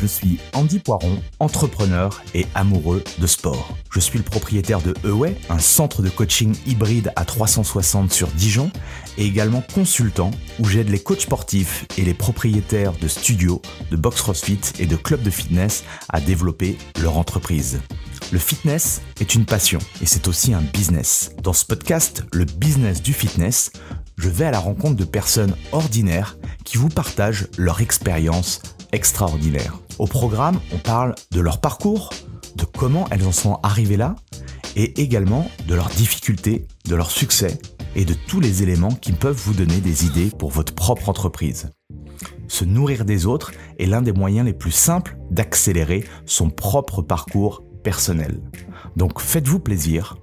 suis Andy Poiron, entrepreneur et amoureux de sport. Je suis le propriétaire de Away, un centre de coaching hybride à 360 sur Dijon, et également consultant où j'aide les coachs sportifs et les propriétaires de studios, de box CrossFit et de clubs de fitness à développer leur entreprise. Le fitness est une passion et c'est aussi un business. Dans ce podcast, le business du fitness, je vais à la rencontre de personnes ordinaires qui vous partagent leur expérience extraordinaire. Au programme, on parle de leur parcours, de comment elles en sont arrivées là, et également de leurs difficultés, de leurs succès et de tous les éléments qui peuvent vous donner des idées pour votre propre entreprise. Se nourrir des autres est l'un des moyens les plus simples d'accélérer son propre parcours personnel. Donc faites-vous plaisir,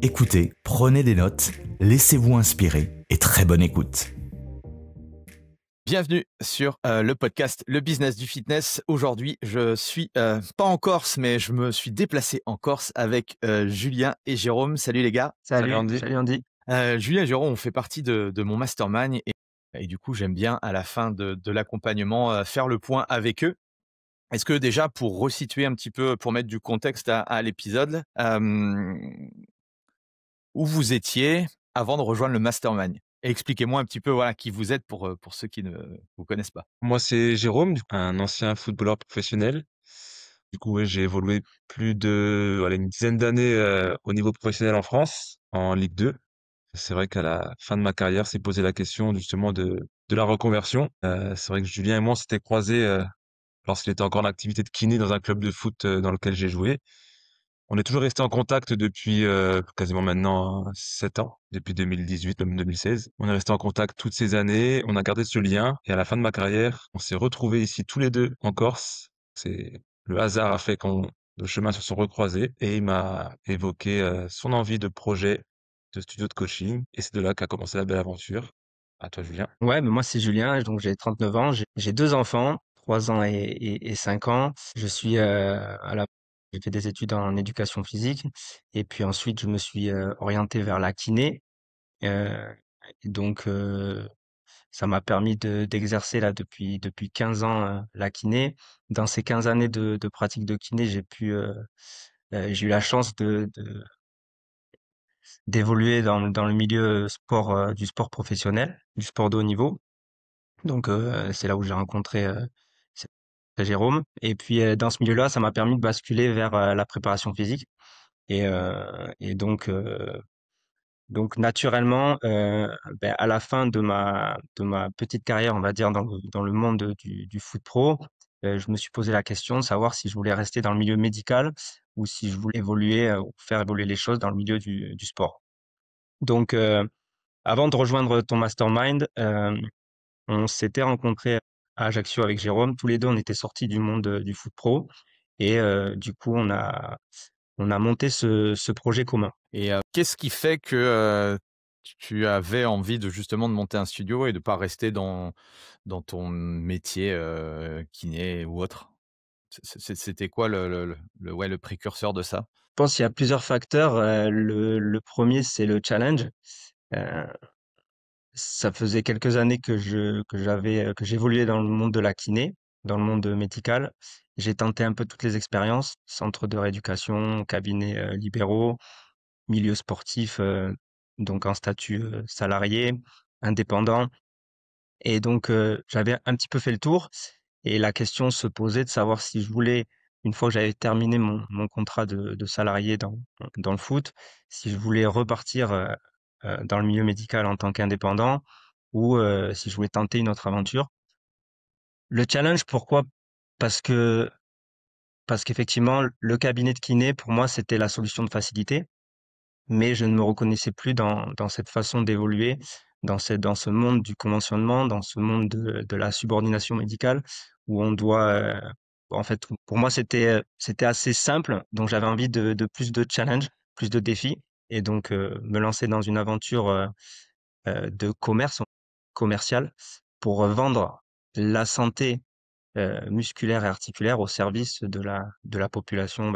écoutez, prenez des notes, laissez-vous inspirer et très bonne écoute. Bienvenue sur le podcast Le Business du Fitness. Aujourd'hui, je suis pas en Corse, mais je me suis déplacé en Corse avec Julien et Jérôme. Salut les gars. Salut Andy. Julien et Jérôme ont fait partie de mon mastermind et du coup, j'aime bien à la fin de l'accompagnement faire le point avec eux. Est-ce que déjà, pour resituer un petit peu, pour mettre du contexte à l'épisode, où vous étiez avant de rejoindre le mastermind? Et expliquez-moi un petit peu qui vous êtes pour ceux qui ne vous connaissent pas. Moi, c'est Jérôme, un ancien footballeur professionnel. Du coup, ouais, j'ai évolué plus de une dizaine d'années au niveau professionnel en France, en Ligue 2. C'est vrai qu'à la fin de ma carrière, s'est posé la question justement de la reconversion. C'est vrai que Julien et moi, on s'était croisés lorsqu'il était encore en activité de kiné dans un club de foot dans lequel j'ai joué. On est toujours resté en contact depuis quasiment maintenant 7 ans, depuis 2018, même 2016. On est resté en contact toutes ces années, on a gardé ce lien et à la fin de ma carrière, on s'est retrouvés ici tous les deux en Corse. Le hasard a fait qu'on nos chemins se sont recroisés et il m'a évoqué son envie de projet de studio de coaching et c'est de là qu'a commencé la belle aventure. À toi, Julien. Ouais, mais moi c'est Julien, donc j'ai 39 ans, j'ai deux enfants, 3 ans et 5 ans. Je suis j'ai fait des études en éducation physique et puis ensuite je me suis orienté vers la kiné. Euh, et donc ça m'a permis d'exercer là depuis 15 ans la kiné. Dans ces 15 années de pratique de kiné, j'ai eu la chance d'évoluer dans le milieu sport du sport professionnel, du sport de haut niveau. Donc c'est là où j'ai rencontré c'est- Jérôme. Et puis dans ce milieu-là, ça m'a permis de basculer vers la préparation physique. Et donc naturellement, à la fin de ma petite carrière, on va dire dans le monde du foot pro, je me suis posé la question de savoir si je voulais rester dans le milieu médical ou si je voulais évoluer ou faire évoluer les choses dans le milieu du sport. Donc avant de rejoindre ton mastermind, on s'était rencontrés à Ajaccio avec Jérôme. Tous les deux, on était sortis du monde du foot pro. Et du coup, on a monté ce projet commun. Et qu'est-ce qui fait que tu avais envie justement de monter un studio et de pas rester dans ton métier kiné ou autre? C'était quoi le précurseur de ça? Je pense qu'il y a plusieurs facteurs. Le premier, c'est le challenge. Euh, Ça faisait quelques années que j'évoluais dans le monde de la kiné, dans le monde médical. J'ai tenté un peu toutes les expériences, centre de rééducation, cabinet libéraux, milieu sportif, donc en statut salarié, indépendant. Et donc j'avais un petit peu fait le tour. Et la question se posait de savoir si je voulais, une fois que j'avais terminé mon contrat de salarié dans le foot, si je voulais repartir dans le milieu médical en tant qu'indépendant ou si je voulais tenter une autre aventure. Le challenge, pourquoi? Parce que parce qu'effectivement, le cabinet de kiné, pour moi, c'était la solution de facilité, mais je ne me reconnaissais plus dans cette façon d'évoluer, dans ce monde du conventionnement, dans ce monde de la subordination médicale, où on doit, en fait, pour moi, c'était assez simple, donc j'avais envie de plus de challenge, plus de défis, et donc me lancer dans une aventure de commercial, pour vendre la santé musculaire et articulaire au service de la population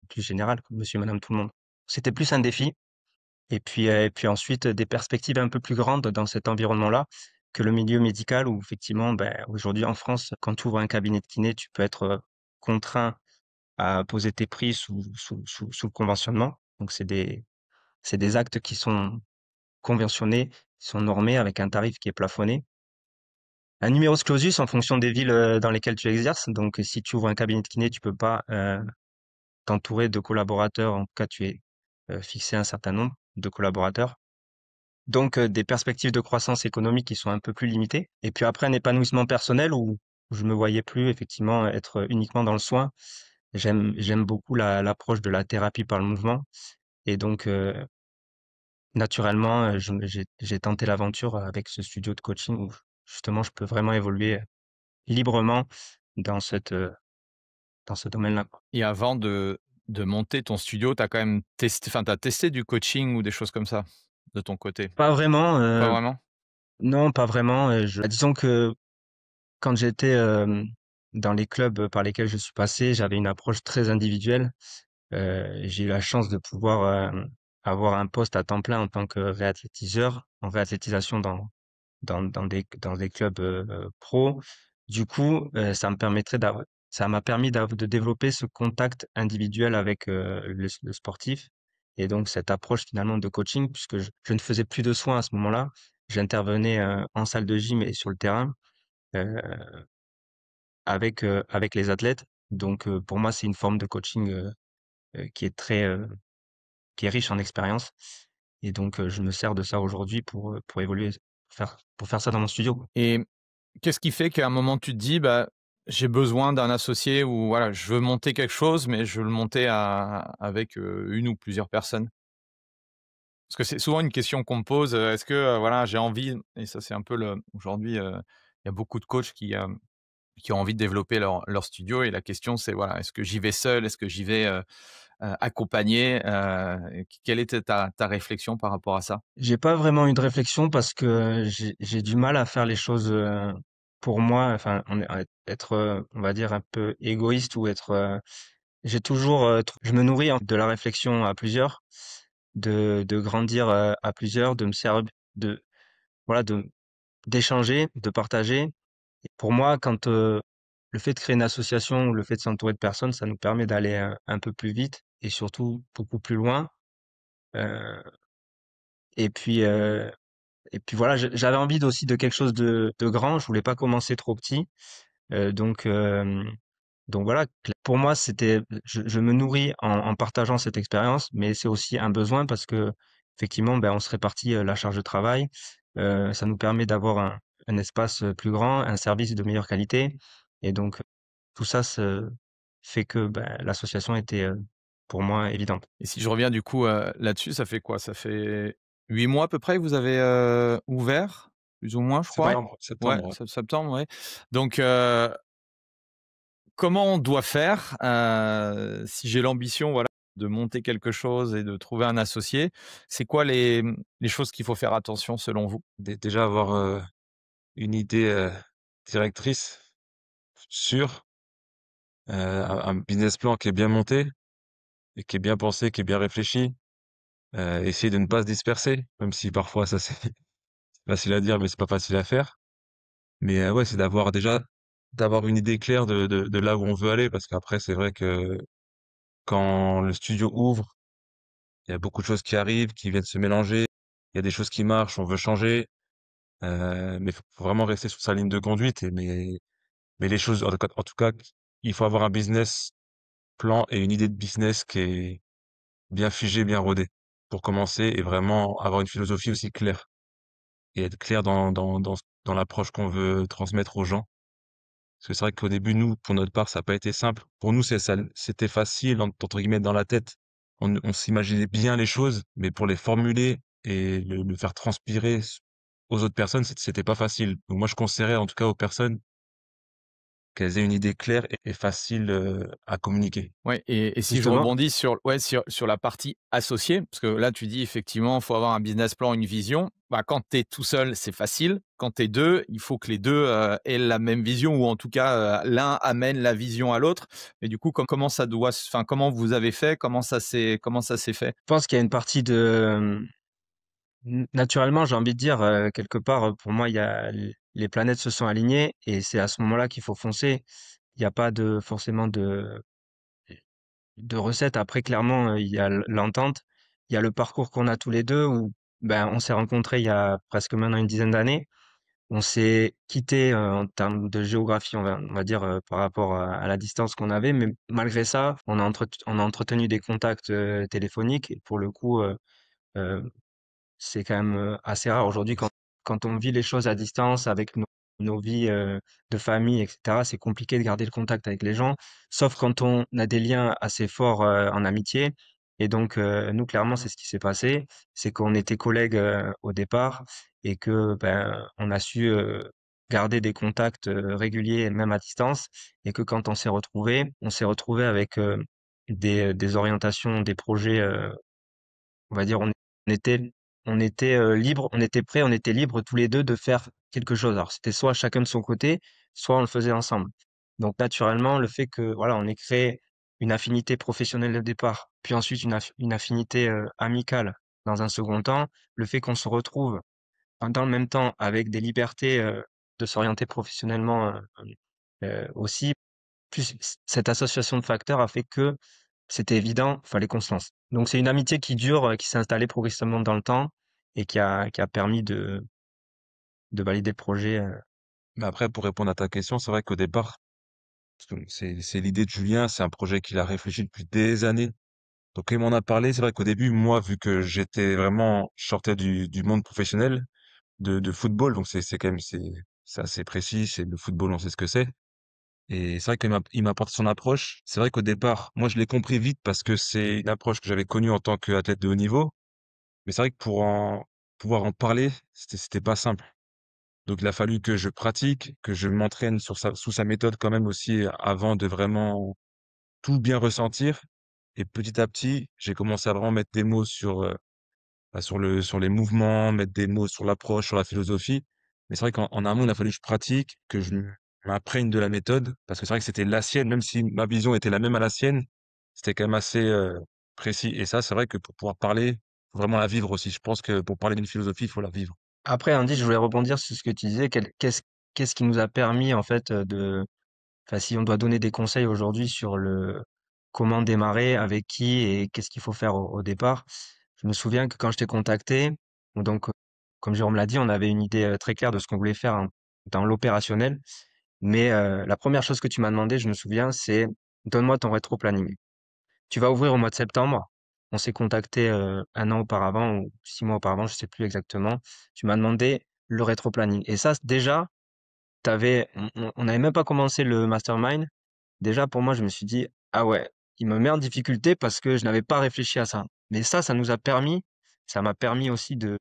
plus générale, monsieur, madame, tout le monde. C'était plus un défi. Et puis ensuite, des perspectives un peu plus grandes dans cet environnement-là que le milieu médical où effectivement, aujourd'hui en France, quand tu ouvres un cabinet de kiné, tu peux être contraint à poser tes prix sous le conventionnement. Donc, c'est des actes qui sont conventionnés, qui sont normés avec un tarif qui est plafonné. Un numerus clausus en fonction des villes dans lesquelles tu exerces. Donc, si tu ouvres un cabinet de kiné, tu peux pas t'entourer de collaborateurs. En tout cas, tu es fixé un certain nombre de collaborateurs. Donc, des perspectives de croissance économique qui sont un peu plus limitées. Et puis après, un épanouissement personnel où je me voyais plus effectivement être uniquement dans le soin. J'aime beaucoup l'approche de la thérapie par le mouvement. Et donc, naturellement, j'ai tenté l'aventure avec ce studio de coaching où justement je peux vraiment évoluer librement dans dans ce domaine-là, quoi. Et avant de monter ton studio, tu as quand même testé enfin, tu testé du coaching ou des choses comme ça, de ton côté? Pas vraiment, Pas vraiment? non, pas vraiment. Disons que quand j'étais dans les clubs par lesquels je suis passé, j'avais une approche très individuelle. J'ai eu la chance de pouvoir avoir un poste à temps plein en tant que réathlétiseur, en réathlétisation dans des clubs pro. Du coup, ça m'a permis de développer ce contact individuel avec le sportif. Et donc, cette approche finalement de coaching, puisque je ne faisais plus de soins à ce moment-là, j'intervenais en salle de gym et sur le terrain euh, avec les athlètes. Donc, pour moi, c'est une forme de coaching qui est qui est riche en expérience. Et donc, je me sers de ça aujourd'hui pour évoluer, pour faire ça dans mon studio, quoi. Et qu'est-ce qui fait qu'à un moment tu te dis: «Bah, j'ai besoin d'un associé» ou voilà, «Je veux monter quelque chose, mais je veux le monter avec, une ou plusieurs personnes»? Parce que c'est souvent une question qu'on me pose, est-ce que, voilà, j'ai envie et ça c'est un peu le aujourd'hui, il y a beaucoup de coachs qui ont envie de développer leur studio et la question c'est, voilà, est-ce que j'y vais seul? Est-ce que j'y vais, accompagné? Et quelle était ta réflexion par rapport à ça? J'ai pas vraiment eu de réflexion parce que j'ai du mal à faire les choses pour moi. Enfin, être, on va dire, un peu égoïste ou être. J'ai toujours. Je me nourris de la réflexion à plusieurs, de grandir à plusieurs, de me servir, de voilà, d'échanger, de partager. Et pour moi, quand le fait de créer une association ou le fait de s'entourer de personnes, ça nous permet d'aller un peu plus vite et surtout beaucoup plus loin. Euh, et puis. Et puis voilà, j'avais envie aussi de quelque chose de grand. Je voulais pas commencer trop petit. Euh, donc, euh, donc voilà, pour moi, je me nourris en partageant cette expérience, mais c'est aussi un besoin parce que effectivement, ben, on se répartit la charge de travail. Ça nous permet d'avoir un espace plus grand, un service de meilleure qualité. Et donc, tout ça fait que ben, l'association était pour moi évidente. Et si je reviens du coup, là-dessus, ça fait quoi? Ça fait 8 mois à peu près que vous avez, ouvert? Plus ou moins, je crois? Septembre, Ouais, septembre, ouais. septembre, ouais. Donc, comment on doit faire, si j'ai l'ambition, voilà, de monter quelque chose et de trouver un associé? C'est quoi les choses qu'il faut faire attention selon vous? Déjà avoir une idée directrice sûre, un business plan qui est bien monté et qui est bien pensé, qui est bien réfléchi. Essayer de ne pas se disperser, même si parfois ça c'est facile à dire, mais c'est pas facile à faire. Mais ouais, c'est d'avoir une idée claire de là où on veut aller, parce qu'après c'est vrai que quand le studio ouvre, il y a beaucoup de choses qui arrivent, qui viennent se mélanger. Il y a des choses qui marchent, on veut changer, mais faut vraiment rester sur sa ligne de conduite. Mais les choses, en tout cas, il faut avoir un business plan et une idée de business qui est bien figée, bien rodée, pour commencer et vraiment avoir une philosophie aussi claire et être clair dans l'approche qu'on veut transmettre aux gens. Parce que c'est vrai qu'au début, nous, pour notre part, ça n'a pas été simple. Pour nous, c'était facile, entre guillemets, dans la tête. On s'imaginait bien les choses, mais pour les formuler et le faire transpirer aux autres personnes, c'était pas facile. Donc moi, je conseillerais en tout cas aux personnes qu'elles aient une idée claire et facile à communiquer. Ouais, et si je Justement, rebondis sur ouais, sur la partie associée, parce que là, tu dis effectivement, il faut avoir un business plan, une vision. Bah, quand tu es tout seul, c'est facile. Quand tu es 2, il faut que les 2 aient la même vision ou en tout cas, l'un amène la vision à l'autre. Mais du coup, comment ça doit se enfin, comment vous avez fait? Comment ça s'est fait? je pense qu'il y a une partie de naturellement, j'ai envie de dire, quelque part, pour moi, les planètes se sont alignées et c'est à ce moment-là qu'il faut foncer. Il y a pas de forcément de recette. Après, clairement, il y a l'entente. Il y a le parcours qu'on a tous les deux où, ben, on s'est rencontrés il y a presque maintenant une dizaine d'années. On s'est quitté en termes de géographie, on va dire, par rapport à la distance qu'on avait, mais malgré ça, on a entretenu des contacts téléphoniques. Et pour le coup, euh, c'est quand même assez rare aujourd'hui quand on vit les choses à distance avec nos vies de famille, etc. C'est compliqué de garder le contact avec les gens, sauf quand on a des liens assez forts en amitié. Et donc, nous, clairement, c'est ce qui s'est passé. C'est qu'on était collègues au départ et que ben, on a su garder des contacts réguliers, même à distance. Et que quand on s'est retrouvés avec des orientations, des projets on va dire, était, on était libre, on était prêts, on était libres tous les deux de faire quelque chose. Alors, c'était soit chacun de son côté, soit on le faisait ensemble. Donc, naturellement, le fait que, voilà, on ait créé une affinité professionnelle au départ, puis ensuite une affinité amicale dans un second temps, le fait qu'on se retrouve dans le même temps avec des libertés de s'orienter professionnellement aussi, plus cette association de facteurs a fait que c'était évident, fallait qu'on se lance. Donc c'est une amitié qui dure, qui s'est installée progressivement dans le temps et qui a permis de valider le projet. Mais après, pour répondre à ta question, c'est vrai qu'au départ, parce que c'est l'idée de Julien, c'est un projet qu'il a réfléchi depuis des années. Donc, quand il m'en a parlé, c'est vrai qu'au début, moi, vu que je sortais du monde professionnel de football, donc c'est quand même, c'est assez précis, c'est le football, on sait ce que c'est. Et c'est vrai qu'il m'a apporté son approche. C'est vrai qu'au départ, moi, je l'ai compris vite parce que c'est une approche que j'avais connue en tant qu'athlète de haut niveau. Mais c'est vrai que pouvoir en parler, c'était pas simple. Donc, il a fallu que je pratique, que je m'entraîne sous sa méthode quand même aussi avant de vraiment tout bien ressentir. Et petit à petit, j'ai commencé à vraiment mettre des mots sur les mouvements, mettre des mots sur l'approche, sur la philosophie. Mais c'est vrai qu'en amont, il a fallu que je pratique, que je m'imprègne de la méthode, parce que c'est vrai que c'était la sienne, même si ma vision était la même à la sienne, c'était quand même assez précis. Et ça, c'est vrai que pour pouvoir parler, faut vraiment la vivre aussi. Je pense que pour parler d'une philosophie, il faut la vivre. Après, Andy, je voulais rebondir sur ce que tu disais. Qu'est-ce qui nous a permis en fait enfin, si on doit donner des conseils aujourd'hui sur le comment démarrer, avec qui et qu'est-ce qu'il faut faire au départ. Je me souviens que quand je t'ai contacté, donc comme Jérôme l'a dit, on avait une idée très claire de ce qu'on voulait faire dans l'opérationnel. Mais la première chose que tu m'as demandé, je me souviens, c'est donne-moi ton rétro-planning. Tu vas ouvrir au mois de septembre. On s'est contacté un an auparavant ou 6 mois auparavant, je sais plus exactement. Tu m'as demandé le rétro-planning. Et ça, déjà, on n'avait même pas commencé le mastermind. Déjà, pour moi, je me suis dit, ah ouais, il me met en difficulté parce que je n'avais pas réfléchi à ça. Mais ça m'a permis aussi de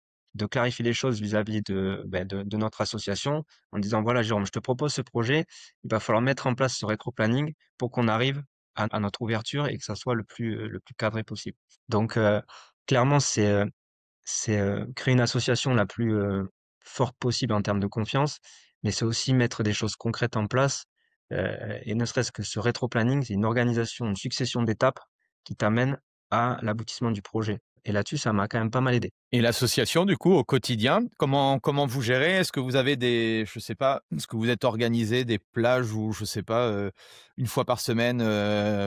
clarifier les choses vis-à-vis ben, de notre association en disant, voilà, Jérôme, je te propose ce projet. Il va falloir mettre en place ce rétro-planning pour qu'on arrive à notre ouverture et que ça soit le plus cadré possible. Donc, clairement, c'est créer une association la plus forte possible en termes de confiance, mais c'est aussi mettre des choses concrètes en place. Et ne serait-ce que ce rétro-planning, c'est une organisation, une succession d'étapes qui t'amène à l'aboutissement du projet. Et là-dessus, ça m'a quand même pas mal aidé. Et l'association, du coup, au quotidien, comment vous gérez? Est-ce que vous avez je sais pas, est-ce que vous êtes organisé des plages où, je sais pas, une fois par semaine,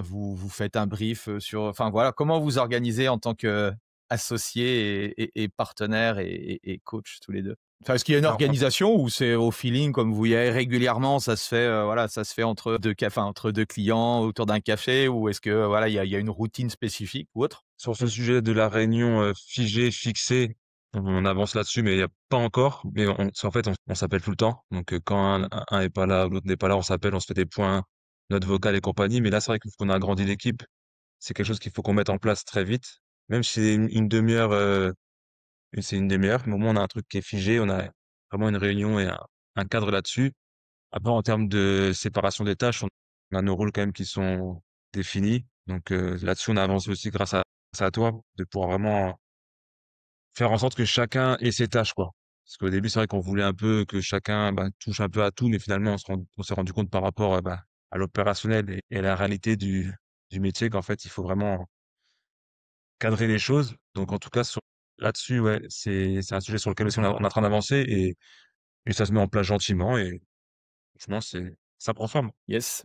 vous faites un brief sur, enfin voilà, comment vous organisez en tant qu'associé et partenaire et coach tous les deux? Enfin, est-ce qu'il y a une Alors, organisation ou c'est au feeling comme vous y allez régulièrement, ça se fait, voilà, ça se fait entre deux clients autour d'un café, ou est-ce que voilà, il y a une routine spécifique ou autre? Sur ce sujet de la réunion figée, fixée, on avance là-dessus, mais il n'y a pas encore. Mais en fait, on s'appelle tout le temps. Donc, quand un est pas là, l'autre n'est pas là, on s'appelle, on se fait des points, notes vocales et compagnie. Mais là, c'est vrai qu'on a agrandi l'équipe. C'est quelque chose qu'il faut qu'on mette en place très vite. Même si c'est une demi-heure, c'est une demi-heure, mais au moins on a un truc qui est figé, on a vraiment une réunion et un cadre là-dessus. Après, en termes de séparation des tâches, on a nos rôles quand même qui sont définis. Donc là-dessus, on a avancé aussi grâce à toi, de pouvoir vraiment faire en sorte que chacun ait ses tâches, quoi. Parce qu'au début, c'est vrai qu'on voulait un peu que chacun touche un peu à tout, mais finalement, on s'est rendu compte par rapport à l'opérationnel et à la réalité du métier qu'en fait, il faut vraiment cadrer les choses. Donc en tout cas, là-dessus, ouais, c'est un sujet sur lequel aussi on est en train d'avancer et ça se met en place gentiment et franchement, ça prend forme. Yes.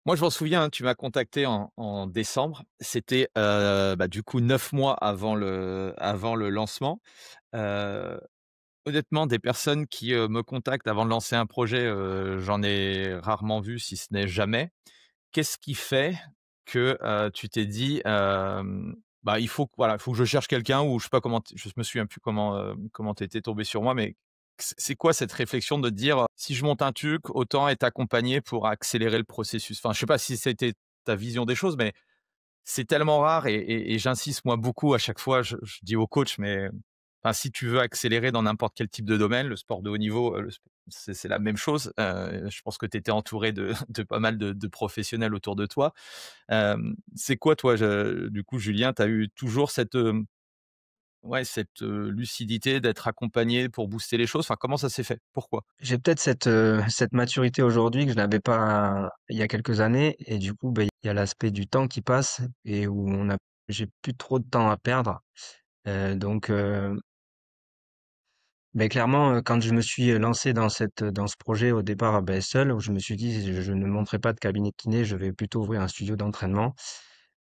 Moi, je m'en souviens, hein, tu m'as contacté en décembre. C'était, du coup 9 mois avant le lancement. Heu, Honnêtement, des personnes qui, me contactent avant de lancer un projet, j'en ai rarement vu, si ce n'est jamais. Qu'est-ce qui fait que, tu t'es dit, «Il faut que voilà, il faut que je cherche quelqu'un» ou je sais pas comment je me souviens plus comment tu étais tombé sur moi, mais c'est quoi cette réflexion de te dire: «Si je monte un truc, autant être accompagné pour accélérer le processus»? Enfin, je sais pas si c'était ta vision des choses, mais c'est tellement rare et j'insiste moi beaucoup à chaque fois, je dis aux coachs, mais enfin, si tu veux accélérer dans n'importe quel type de domaine, le sport de haut niveau, le sp c'est la même chose. Je pense que tu étais entouré de de pas mal de professionnels autour de toi. C'est quoi toi, du coup, Julien, tu as eu toujours cette, ouais, cette, lucidité d'être accompagné pour booster les choses? Enfin, comment ça s'est fait? Pourquoi? J'ai peut-être cette maturité aujourd'hui que je n'avais pas il y a quelques années et du coup, il y a l'aspect du temps qui passe et où j'ai plus trop de temps à perdre. Donc, clairement, quand je me suis lancé dans ce projet au départ, seul, où je me suis dit, je ne monterai pas de cabinet de kiné, je vais plutôt ouvrir un studio d'entraînement.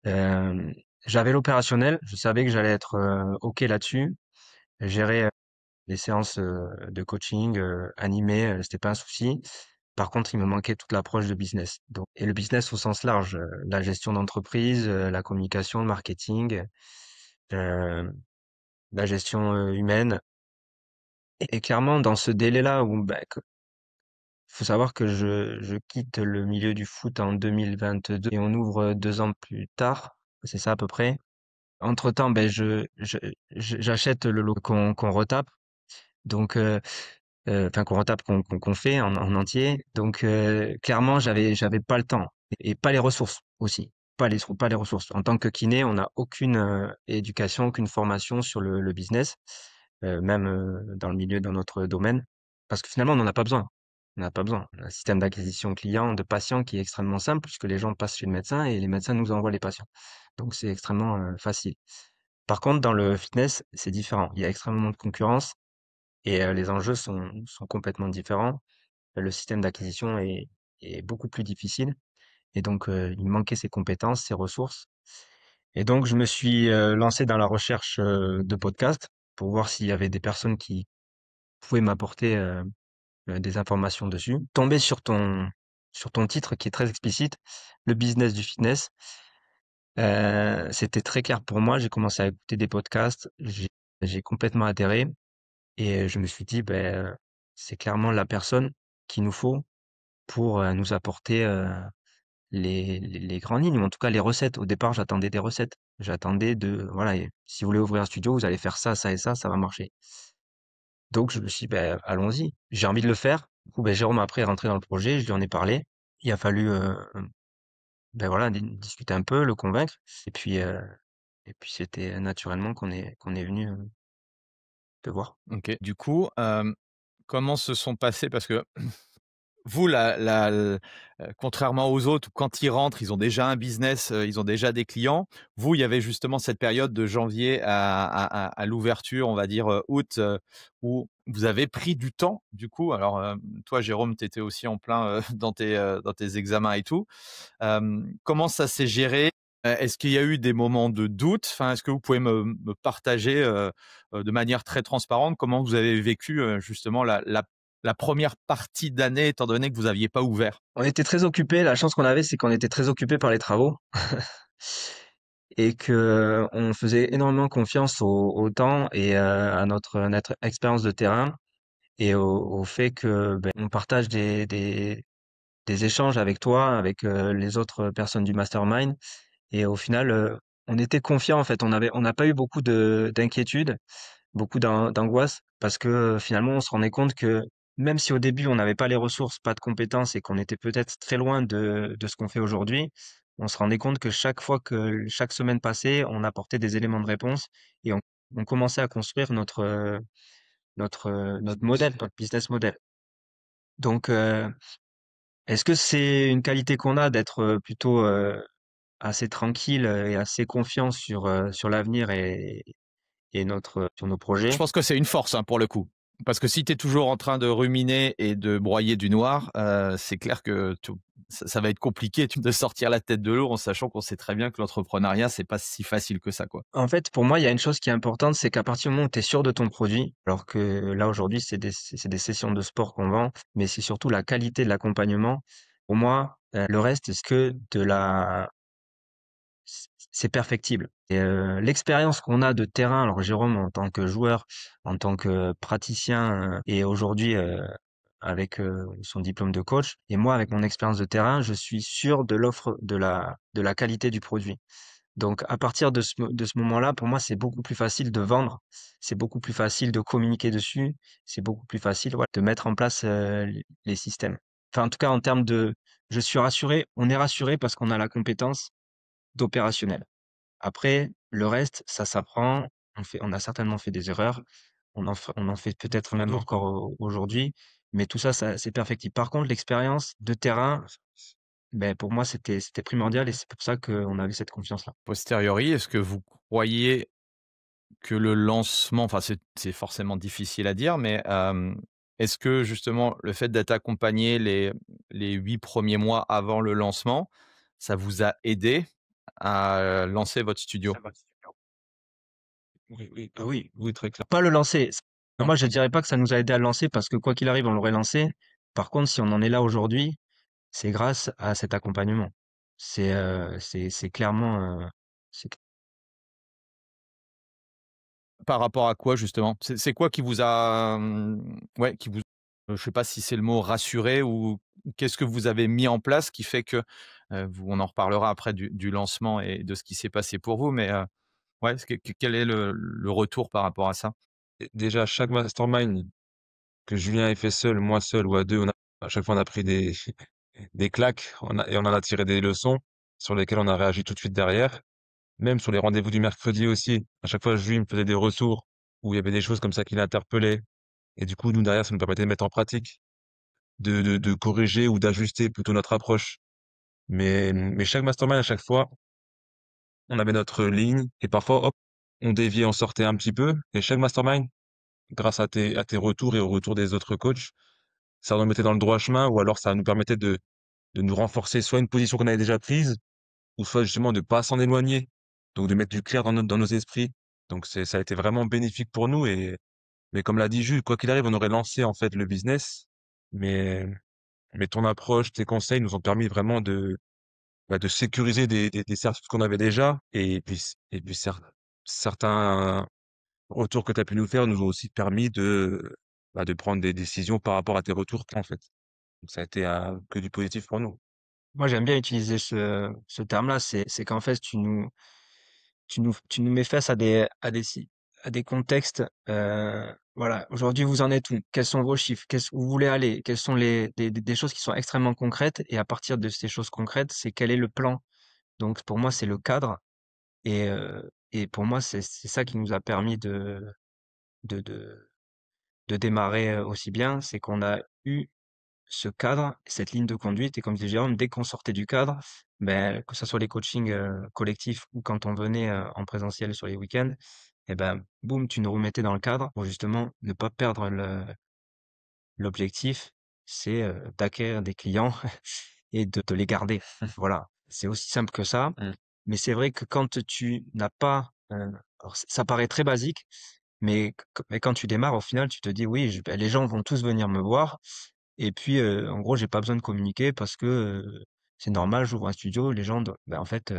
Euh, J'avais l'opérationnel, je savais que j'allais être OK là-dessus. Gérer les séances de coaching, animées, c'était pas un souci. Par contre, il me manquait toute l'approche de business. Donc, et le business au sens large, la gestion d'entreprise, la communication, le marketing, euh, la gestion humaine. Et clairement, dans ce délai-là où, faut savoir que je quitte le milieu du foot en 2022 et on ouvre 2 ans plus tard, c'est ça à peu près. Entre-temps, j'achète le lot qu'on retape. Donc, enfin qu'on retape, qu'on fait en entier. Donc clairement, j'avais pas le temps et pas les ressources aussi, pas les ressources. En tant que kiné, on n'a aucune éducation, aucune formation sur le business, même dans le milieu, dans notre domaine, parce que finalement, on n'en a pas besoin. On n'a pas besoin. On a un système d'acquisition client, de patients qui est extrêmement simple puisque les gens passent chez le médecin et les médecins nous envoient les patients. Donc c'est extrêmement facile. Par contre, dans le fitness, c'est différent. Il y a extrêmement de concurrence et les enjeux sont complètement différents. Le système d'acquisition est beaucoup plus difficile et donc il me manquait ces compétences, ces ressources. Et donc je me suis lancé dans la recherche de podcasts pour voir s'il y avait des personnes qui pouvaient m'apporter des informations dessus. Tombé sur ton titre qui est très explicite, le business du fitness. C'était très clair pour moi. J'ai commencé à écouter des podcasts. J'ai complètement adhéré. Et je me suis dit, c'est clairement la personne qu'il nous faut pour nous apporter les grandes lignes, ou en tout cas les recettes. Au départ, j'attendais des recettes. J'attendais voilà, si vous voulez ouvrir un studio, vous allez faire ça, ça et ça va marcher. Donc je me suis dit, allons-y. J'ai envie de le faire. Du coup, Jérôme après est rentré dans le projet, je lui en ai parlé. Il a fallu, voilà, discuter un peu, le convaincre. Et puis c'était naturellement qu'on est venu te voir. OK. Du coup, comment se sont passés parce que vous, contrairement aux autres, quand ils rentrent, ils ont déjà un business, ils ont déjà des clients. Vous, il y avait justement cette période de janvier à l'ouverture, on va dire, août, où vous avez pris du temps, du coup. Alors, toi, Jérôme, tu étais aussi en plein, dans tes examens et tout. Comment ça s'est géré? Est-ce qu'il y a eu des moments de doute? Enfin, est-ce que vous pouvez me partager, de manière très transparente comment vous avez vécu, justement la première partie d'année étant donné que vous aviez pas ouvert? On était très occupés. La chance qu'on avait, c'est qu'on était très occupés par les travaux et que on faisait énormément confiance au temps et à notre expérience de terrain et au fait que on partage des échanges avec toi, avec les autres personnes du mastermind. Et au final, on était confiants en fait. On n'a pas eu beaucoup d'inquiétudes, beaucoup d'angoisse, parce que finalement, on se rendait compte que même si au début, on n'avait pas les ressources, pas de compétences et qu'on était peut-être très loin de ce qu'on fait aujourd'hui, on se rendait compte que chaque fois que chaque semaine passée, on apportait des éléments de réponse et on commençait à construire notre modèle, notre business model. Donc, est-ce que c'est une qualité qu'on a d'être plutôt assez tranquille et assez confiant sur l'avenir et sur nos Je projets? pense que c'est une force, hein, pour le coup. Parce que si tu es toujours en train de ruminer et de broyer du noir, c'est clair que ça va être compliqué de sortir la tête de l'eau en sachant qu'on sait très bien que l'entrepreneuriat, c'est pas si facile que ça, quoi. En fait, pour moi, il y a une chose qui est importante, c'est qu'à partir du moment où tu es sûr de ton produit, alors que là aujourd'hui, c'est des sessions de sport qu'on vend, mais c'est surtout la qualité de l'accompagnement. Pour moi, le reste, est-ce que c'est perfectible. Et l'expérience qu'on a de terrain, alors Jérôme en tant que joueur, en tant que praticien, et aujourd'hui avec son diplôme de coach, et moi avec mon expérience de terrain, je suis sûr de l'offre, de la qualité du produit. Donc à partir de ce moment-là, pour moi, c'est beaucoup plus facile de vendre, c'est beaucoup plus facile de communiquer dessus, c'est beaucoup plus facile, ouais, de mettre en place les systèmes. Enfin, en tout cas, en termes de, je suis rassuré, on est rassuré parce qu'on a la compétence d'opérationnel. Après, le reste, ça s'apprend. On a certainement fait des erreurs. On en fait peut-être même encore aujourd'hui. Mais tout ça, c'est perfectible. Par contre, l'expérience de terrain, ben, pour moi, c'était primordial et c'est pour ça qu'on avait cette confiance-là. Posteriori, est-ce que vous croyez que le lancement, enfin c'est forcément difficile à dire, mais est-ce que justement le fait d'être accompagné les 8 premiers mois avant le lancement, ça vous a aidé à lancer votre studio? Ça va. Oui, oui, ah oui, oui, très clair. Pas le lancer. Non, Moi, je dirais pas que ça nous a aidé à le lancer parce que quoi qu'il arrive, on l'aurait lancé. Par contre, si on en est là aujourd'hui, c'est grâce à cet accompagnement. C'est clairement, c'est Par rapport à quoi justement? C'est quoi qui vous a, ouais, qui vous je sais pas si c'est le mot rassuré ou qu'est-ce que vous avez mis en place qui fait que, vous on en reparlera après du lancement et de ce qui s'est passé pour vous, mais, ouais, quel est le retour par rapport à ça? déjà, chaque mastermind que Julien ait fait seul, moi seul ou à deux, à chaque fois, on a pris des claques et on en a tiré des leçons sur lesquelles on a réagi tout de suite derrière. Même sur les rendez-vous du mercredi aussi. À chaque fois, Julien me faisait des retours où il y avait des choses comme ça qui l'interpellaient. Et du coup, nous, derrière, ça nous permettait de mettre en pratique, de corriger ou d'ajuster plutôt notre approche. Mais chaque mastermind, à chaque fois, on avait notre ligne et parfois, hop, on déviait, on sortait un petit peu. Et chaque mastermind, grâce à tes retours et aux retours des autres coachs, ça nous mettait dans le droit chemin ou alors ça nous permettait de nous renforcer soit une position qu'on avait déjà prise ou soit justement de pas s'en éloigner. Donc de mettre du clair dans nos esprits. Donc ça a été vraiment bénéfique pour nous mais comme l'a dit Jules, quoi qu'il arrive, on aurait lancé en fait le business, mais mais ton approche, tes conseils nous ont permis vraiment de sécuriser des certitudes qu'on avait déjà et puis certains retours que tu as pu nous faire nous ont aussi permis de prendre des décisions par rapport à tes retours en fait. Donc ça a été que du positif pour nous. moi, j'aime bien utiliser ce terme-là. C'est qu'en fait, tu nous mets face à des contextes. Voilà. Aujourd'hui, vous en êtes où? Quels sont vos chiffres? Où vous voulez aller? Quelles sont des choses qui sont extrêmement concrètes? Et à partir de ces choses concrètes, c'est quel est le plan? Donc, pour moi, c'est le cadre. Et pour moi, c'est ça qui nous a permis de, de, de démarrer aussi bien. C'est qu'on a eu ce cadre, cette ligne de conduite. Et comme disait Jérôme, dès qu'on sortait du cadre, ben, que ce soit les coachings collectifs ou quand on venait en présentiel sur les week-ends, et ben, boum, tu nous remettais dans le cadre pour justement ne pas perdre l'objectif, c'est d'acquérir des clients et de les garder. Voilà, c'est aussi simple que ça. Mm. Mais c'est vrai que quand tu n'as pas, alors ça paraît très basique, mais quand tu démarres, au final, tu te dis oui, ben, les gens vont tous venir me voir. Et puis, en gros, j'ai pas besoin de communiquer parce que c'est normal, j'ouvre un studio, les gens, ben, en fait,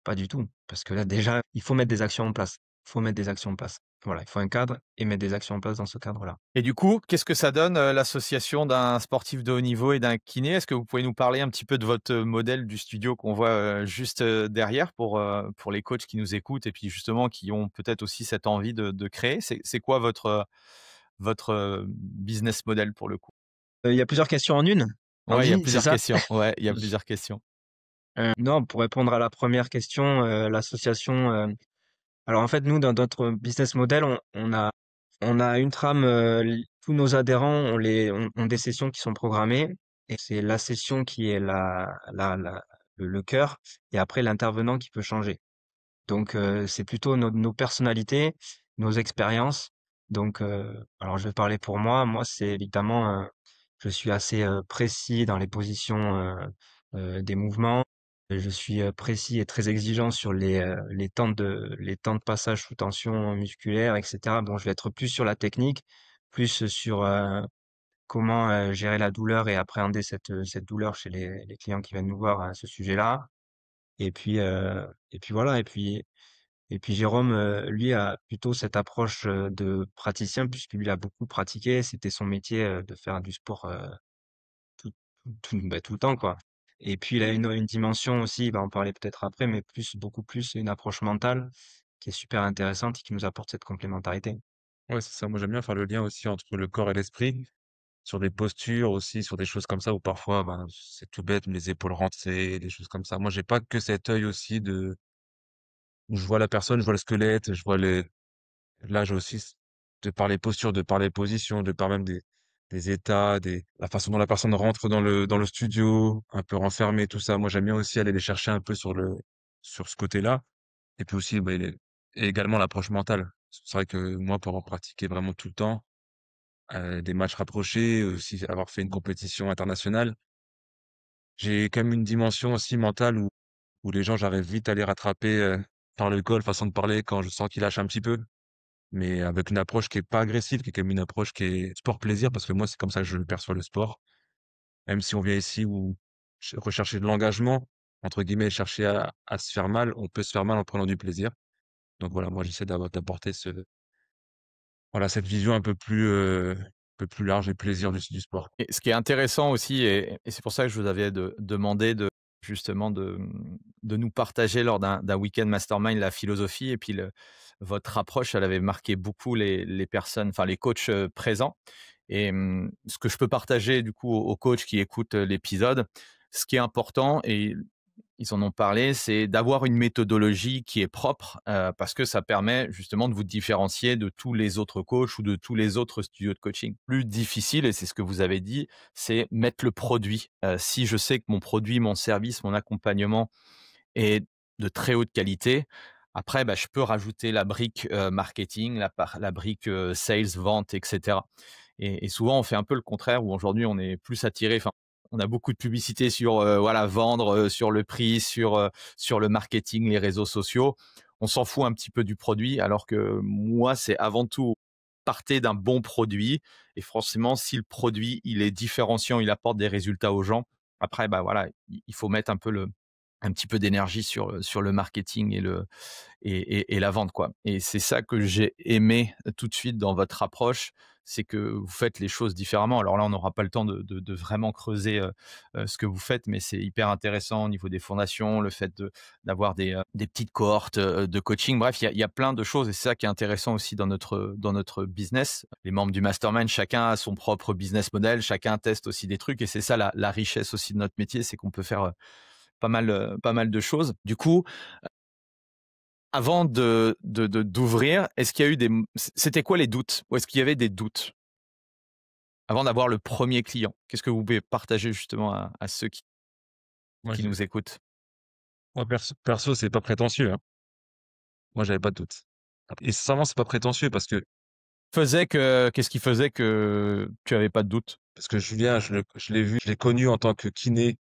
pas du tout. Parce que là, déjà, il faut mettre des actions en place. Il faut mettre des actions en place. Voilà, il faut un cadre et mettre des actions en place dans ce cadre-là. Et du coup, qu'est-ce que ça donne, l'association d'un sportif de haut niveau et d'un kiné? Est-ce que vous pouvez nous parler un petit peu de votre, modèle du studio qu'on voit, juste, derrière pour les coachs qui nous écoutent et puis justement qui ont peut-être aussi cette envie de créer? C'est quoi votre, business model pour le coup? Il y a plusieurs questions en une, on Ouais, il y a dit, c'est plusieurs ça? questions. Ouais, il y a plusieurs questions. Non, pour répondre à la première question, l'association, alors en fait, nous, dans notre business model, on a une trame, tous nos adhérents ont des sessions qui sont programmées et c'est la session qui est le cœur et après l'intervenant qui peut changer. Donc, c'est plutôt nos personnalités, nos expériences Donc, alors je vais parler pour moi. Moi, c'est évidemment, je suis assez précis dans les positions des mouvements. Et je suis précis et très exigeant sur les temps de passage sous tension musculaire, etc. Bon, je vais être plus sur la technique, plus sur comment gérer la douleur et appréhender cette douleur chez les clients qui viennent nous voir à ce sujet-là. Et puis voilà. Et puis Jérôme, lui, a plutôt cette approche de praticien, puisqu'il a beaucoup pratiqué. C'était son métier de faire du sport tout, tout le temps, quoi. Et puis il a une dimension aussi, il va en parler peut-être après, mais beaucoup plus une approche mentale qui est super intéressante et qui nous apporte cette complémentarité. Ouais, c'est ça. Moi, j'aime bien faire le lien aussi entre le corps et l'esprit, sur des postures aussi, sur des choses comme ça, où parfois, ben, c'est tout bête, mais les épaules rentrées, des choses comme ça. Moi, j'ai pas que cet œil aussi où je vois la personne, je vois le squelette, je vois là, j'ai aussi, de par les postures, de par les positions, de par même des états, la façon dont la personne rentre dans le studio, un peu renfermée, tout ça. Moi, j'aime bien aussi aller les chercher un peu sur ce côté-là. Et puis aussi, bah, et également l'approche mentale. C'est vrai que moi, pour en pratiquer vraiment tout le temps, des matchs rapprochés, aussi avoir fait une compétition internationale, j'ai quand même une dimension aussi mentale où les gens, j'arrive vite à les rattraper, par le col, façon de parler, quand je sens qu'ils lâchent un petit peu. Mais avec une approche qui est pas agressive, qui est quand même une approche qui est sport plaisir, parce que moi, c'est comme ça que je perçois le sport. Même si on vient ici où rechercher de l'engagement, entre guillemets, chercher à se faire mal, on peut se faire mal en prenant du plaisir. Donc voilà, moi, j'essaie d'apporter voilà, cette vision un peu plus large et plaisir du sport. Et ce qui est intéressant aussi, et c'est pour ça que je vous avais demandé de justement de nous partager lors d'un week-end mastermind la philosophie, et puis votre approche, elle avait marqué beaucoup les personnes, enfin les coachs présents. Et ce que je peux partager du coup aux coachs qui écoutent l'épisode, ce qui est important, et ils en ont parlé, c'est d'avoir une méthodologie qui est propre, parce que ça permet justement de vous différencier de tous les autres coachs ou de tous les autres studios de coaching. Plus difficile, et c'est ce que vous avez dit, c'est mettre le produit. Si je sais que mon produit, mon service, mon accompagnement est de très haute qualité, après, bah, je peux rajouter la brique marketing, la brique sales, vente, etc. Et souvent, on fait un peu le contraire, où aujourd'hui, on est plus attiré. Enfin, on a beaucoup de publicité sur voilà, vendre, sur le prix, sur le marketing, les réseaux sociaux. On s'en fout un petit peu du produit, alors que moi, c'est avant tout partez d'un bon produit. Et forcément, si le produit il est différenciant, il apporte des résultats aux gens, après, bah voilà, il faut mettre un petit peu d'énergie sur le marketing et la vente, quoi. Et c'est ça que j'ai aimé tout de suite dans votre approche, c'est que vous faites les choses différemment. Alors là, on n'aura pas le temps de vraiment creuser ce que vous faites, mais c'est hyper intéressant au niveau des fondations, le fait d'avoir des petites cohortes de coaching. Bref, il y a plein de choses, et c'est ça qui est intéressant aussi dans notre business. Les membres du mastermind, chacun a son propre business model, chacun teste aussi des trucs, et c'est ça la richesse aussi de notre métier, c'est qu'on peut faire pas mal de choses. Du coup, avant d'ouvrir, est-ce qu'il y a eu c'était quoi les doutes? Ou est-ce qu'il y avait des doutes avant d'avoir le premier client? Qu'est-ce que vous pouvez partager justement à ceux Moi, qui nous écoutent? perso, c'est pas prétentieux, hein. Moi, j'avais pas de doute. Et sincèrement, c'est pas prétentieux Qu'est-ce qui faisait que tu avais pas de doute? parce que Julien, je l'ai vu, je l'ai connu en tant que kiné,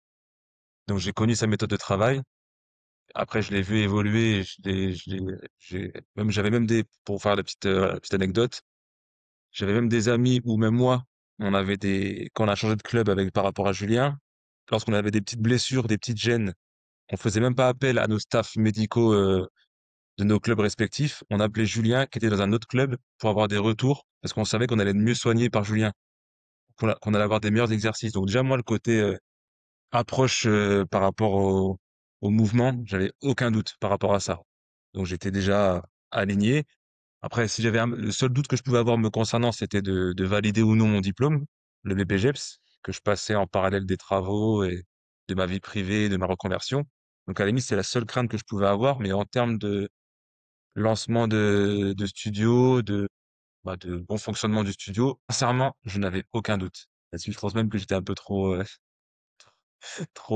donc j'ai connu sa méthode de travail. Après, je l'ai vu évoluer, et j'avais même pour faire la petite anecdote, j'avais même des amis ou même moi, quand on a changé de club par rapport à Julien, lorsqu'on avait des petites blessures, des petites gênes, on faisait même pas appel à nos staffs médicaux, de nos clubs respectifs. On appelait Julien, qui était dans un autre club, pour avoir des retours, parce qu'on savait qu'on allait être mieux soigné par Julien, qu'on allait avoir des meilleurs exercices. Donc déjà, moi, le côté, approche par rapport au mouvement, j'avais aucun doute par rapport à ça. Donc j'étais déjà aligné. Après, si le seul doute que je pouvais avoir me concernant, c'était de valider ou non mon diplôme, le BPGEPS, que je passais en parallèle des travaux et de ma vie privée, de ma reconversion. Donc à la limite, c'est la seule crainte que je pouvais avoir, mais en termes de lancement de studio, de bon fonctionnement du studio, sincèrement, je n'avais aucun doute. Là-dessus, je pense même que j'étais un peu trop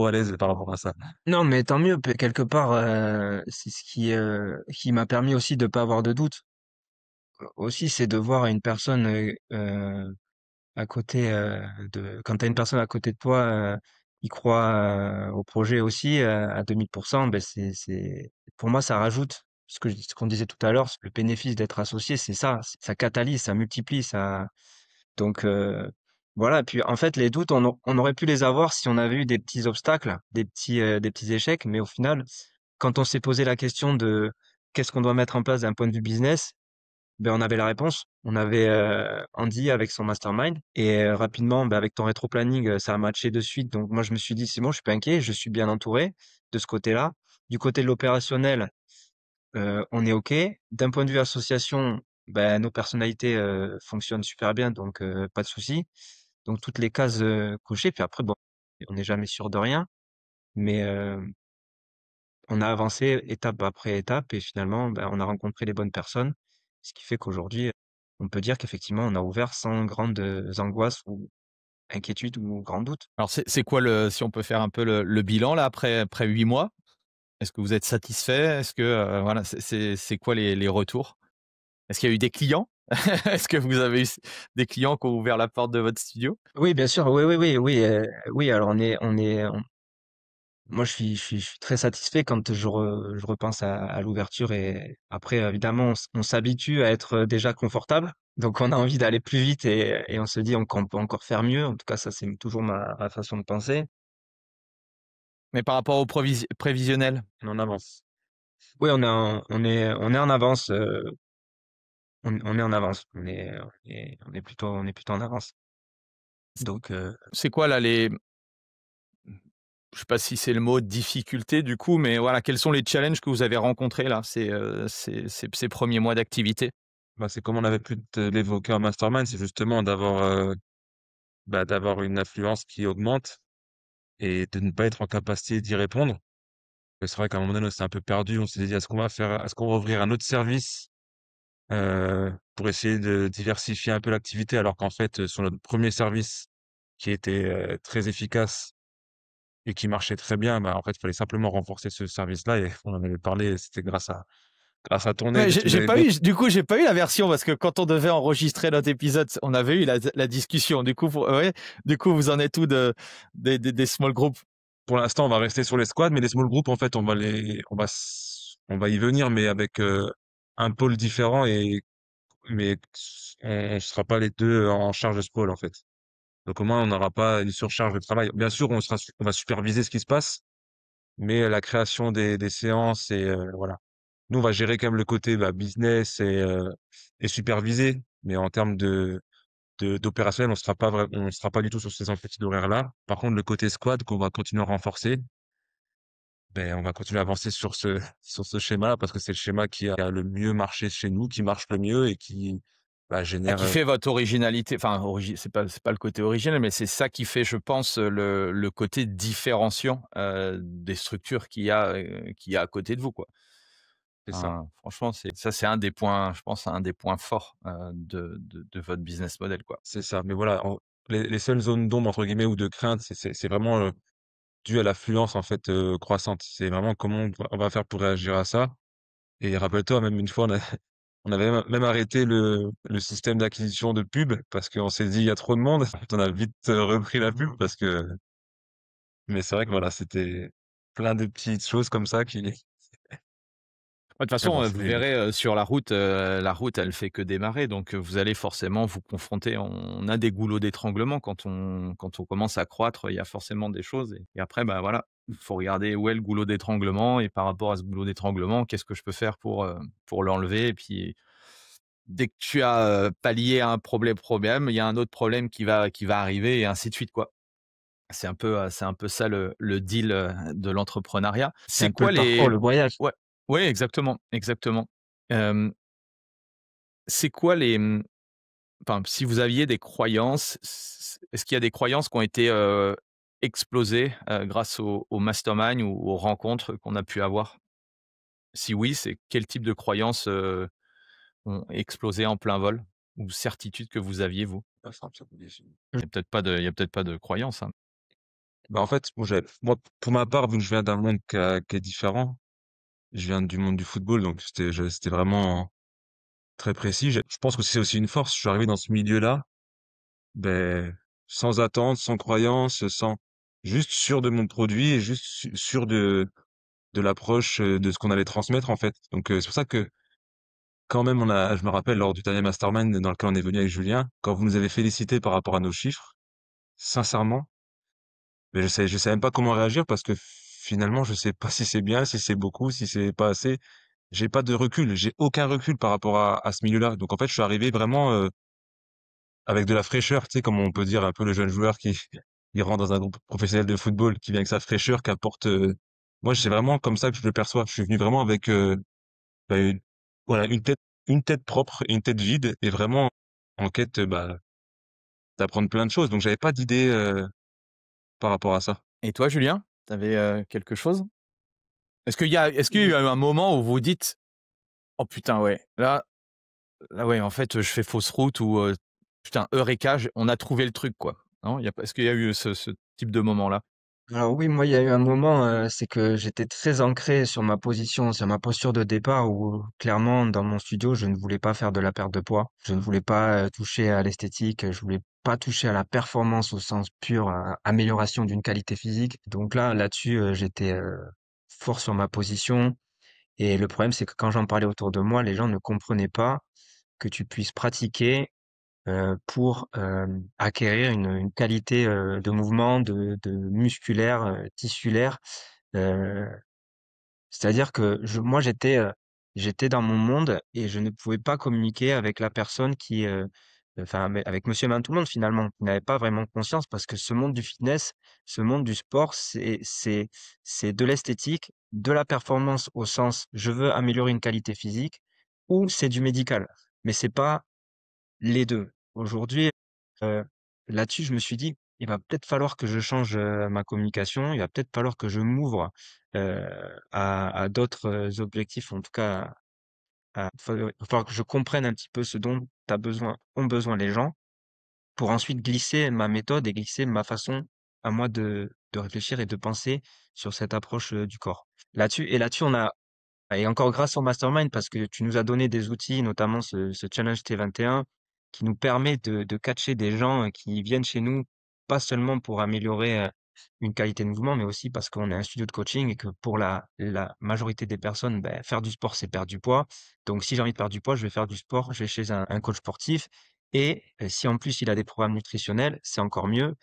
à l'aise par rapport à ça. Non, mais tant mieux, quelque part, c'est ce qui m'a permis aussi de pas avoir de doute. aussi, c'est de voir une personne à côté quand tu as une personne à côté de toi qui croit au projet aussi à 2000%, ben pour moi, ça rajoute ce qu'on disait tout à l'heure, le bénéfice d'être associé, c'est ça, ça catalyse, ça multiplie, ça. Donc voilà. Puis en fait, les doutes, on aurait pu les avoir si on avait eu des petits obstacles, des petits échecs, mais au final, quand on s'est posé la question de qu'est-ce qu'on doit mettre en place d'un point de vue business, ben, on avait la réponse. On avait Andy avec son mastermind et rapidement, ben, avec ton rétro-planning, ça a matché de suite. Donc moi, je me suis dit, c'est bon, je suis pas inquiet, je suis bien entouré de ce côté-là. Du côté de l'opérationnel, on est OK. D'un point de vue association, ben, nos personnalités fonctionnent super bien, donc pas de souci. Donc toutes les cases cochées. Puis après, bon, on n'est jamais sûr de rien, mais on a avancé étape après étape et finalement, ben, on a rencontré les bonnes personnes, ce qui fait qu'aujourd'hui, on peut dire qu'effectivement, on a ouvert sans grandes angoisses ou inquiétudes ou grands doutes. Alors c'est quoi si on peut faire un peu le bilan là après 8 mois? Est-ce que vous êtes satisfait? Est-ce que, voilà, c'est quoi les retours? Est-ce qu'il y a eu des clients? Est-ce que vous avez eu des clients qui ont ouvert la porte de votre studio? Oui, bien sûr, oui, oui, oui, oui, oui. Alors moi, je suis très satisfait quand je repense à l'ouverture et après, évidemment, on s'habitue à être déjà confortable. Donc, on a envie d'aller plus vite et on se dit qu'on peut encore faire mieux. En tout cas, ça, c'est toujours ma façon de penser. Mais par rapport au prévisionnel? On en avance. Oui, on est en avance. On est en avance. On est plutôt en avance. Donc, C'est quoi là je sais pas si c'est le mot difficulté du coup, mais voilà, quels sont les challenges que vous avez rencontrés là, ces premiers mois d'activité? Bah, c'est comme on avait pu te l'évoquer en mastermind, c'est justement d'avoir une influence qui augmente et de ne pas être en capacité d'y répondre. C'est vrai qu'à un moment donné, on s'est un peu perdu. On s'est dit, est-ce qu'on va ouvrir un autre service pour essayer de diversifier un peu l'activité, alors qu'en fait, sur notre premier service qui était très efficace et qui marchait très bien, bah, en fait, il fallait simplement renforcer ce service-là et on en avait parlé. C'était grâce à ton Ouais, aide et tous j'ai les pas bons. eu, du coup, j'ai pas eu la version parce que quand on devait enregistrer notre épisode, on avait eu la discussion. Du coup, ouais, du coup, vous en êtes où des small groups? Pour l'instant, on va rester sur les squads, mais les small groups, en fait, on va y venir, mais avec un pôle différent mais on sera pas les deux en charge de ce pôle, en fait. Donc au moins, on n'aura pas une surcharge de travail. Bien sûr, on va superviser ce qui se passe, mais la création des séances et voilà. Nous, on va gérer quand même le côté bah, business et superviser, mais en termes d'opérationnel, on sera pas du tout sur ces amplitudes horaires-là. Par contre, le côté squad qu'on va continuer à renforcer, ben, on va continuer à avancer sur sur ce schéma parce que c'est le schéma qui a le mieux marché chez nous, qui marche le mieux et qui bah, Ah, génère. qui fait votre originalité, enfin, c'est pas le côté original, mais c'est ça qui fait, je pense, le côté différenciant des structures qu'il y a à côté de vous, quoi. C'est ça. Enfin, franchement, c'est un des points, je pense, un des points forts de votre business model, quoi. C'est ça. Mais voilà, les seules zones d'ombre, entre guillemets, ou de crainte, c'est vraiment dû à l'affluence en fait croissante. C'est vraiment comment on va faire pour réagir à ça. Et rappelle-toi, même une fois, on avait même arrêté le système d'acquisition de pub parce qu'on s'est dit il y a trop de monde. On a vite repris la pub parce que. Mais c'est vrai que voilà, c'était plein de petites choses comme ça qui. Ouais, de toute Mais façon, bon, vous c'est. verrez, sur la route, elle fait que démarrer, donc vous allez forcément vous confronter, on a des goulots d'étranglement quand on commence à croître, il y a forcément des choses et après, bah, voilà, il faut regarder où est le goulot d'étranglement et par rapport à ce goulot d'étranglement, qu'est-ce que je peux faire pour l'enlever et puis dès que tu as, pallié un problème, il y a un autre problème qui va arriver et ainsi de suite, quoi. C'est un peu ça le deal, de l'entrepreneuriat. c'est C'est un peu quoi le parcours, les le voyage. Ouais, ouais, exactement, exactement. Hem, c'est quoi enfin, si vous aviez des croyances, est-ce qu'il y a des croyances qui ont été, explosées, grâce au mastermind ou aux rencontres qu'on a pu avoir? Si oui, c'est quel type de croyances, ont explosé en plein vol? Ou certitudes que vous aviez vous? Ah, c'est un peu obligé. Il y a peut-être pas de croyances, hein? Bah, en fait, moi, pour ma part, vu que je viens d'un monde qui est différent, je viens du monde du football, donc c'était vraiment très précis. Je pense que c'est aussi une force. Je suis arrivé dans ce milieu-là, ben, sans attente, sans croyance, sans juste sûr de mon produit et juste sûr de l'approche de ce qu'on allait transmettre en fait. Donc c'est pour ça que quand même je me rappelle lors du dernier mastermind dans lequel on est venu avec Julien, quand vous nous avez félicité par rapport à nos chiffres, sincèrement, mais je sais même pas comment réagir parce que finalement je sais pas si c'est bien, si c'est beaucoup, si c'est pas assez. J'ai pas de recul, j'ai aucun recul par rapport à ce milieu-là. Donc en fait je suis arrivé vraiment avec de la fraîcheur, tu sais, comme on peut dire un peu le jeune joueur qui il rentre dans un groupe professionnel de football, qui vient avec sa fraîcheur, qui apporte. Moi, c'est vraiment comme ça que je le perçois. Je suis venu vraiment avec bah, voilà une tête propre, et une tête vide, et vraiment en quête bah, d'apprendre plein de choses. Donc, j'avais pas d'idée par rapport à ça. Et toi, Julien, tu avais quelque chose? Est-ce qu'il y a eu un moment où vous dites: «Oh putain, ouais, là, ouais, en fait, je fais fausse route» ou «Putain, eureka, on a trouvé le truc, quoi»? Non, il y a pas est-ce qu'il y a eu ce type de moment-là? Alors oui, moi, il y a eu un moment, c'est que j'étais très ancré sur ma position, sur ma posture de départ où clairement dans mon studio, je ne voulais pas faire de la perte de poids. Je ne voulais pas toucher à l'esthétique, je voulais pas toucher à la performance au sens pur, amélioration d'une qualité physique. Donc là-dessus, j'étais fort sur ma position. Et le problème, c'est que quand j'en parlais autour de moi, les gens ne comprenaient pas que tu puisses pratiquer pour acquérir une qualité de mouvement, de musculaire, tissulaire. Euh, C'est-à-dire que moi j'étais dans mon monde et je ne pouvais pas communiquer avec la personne enfin avec Monsieur et Madame tout le monde finalement, qui n'avait pas vraiment conscience parce que ce monde du fitness, ce monde du sport, c'est de l'esthétique, de la performance au sens je veux améliorer une qualité physique ou c'est du médical. Mais c'est pas les 2. Aujourd'hui, heu, là-dessus, je me suis dit: «Il va peut-être falloir que je change, ma communication, il va peut-être falloir que je m'ouvre, heu, à d'autres, objectifs, en tout cas il va falloir que je comprenne un petit peu ce dont ont besoin les gens, pour ensuite glisser ma méthode et glisser ma façon à moi de réfléchir et de penser sur cette approche, du corps». Là-dessus, on a et encore grâce au mastermind parce que tu nous as donné des outils, notamment ce challenge T21 qui nous permet de catcher des gens, qui viennent chez nous, pas seulement pour améliorer, une qualité de mouvement, mais aussi parce qu'on est un studio de coaching et que pour la majorité des personnes, beh, faire du sport, c'est perdre du poids. Donc si j'ai envie de perdre du poids, je vais faire du sport, je vais chez un coach sportif et si en plus il a des programmes nutritionnels, c'est encore mieux,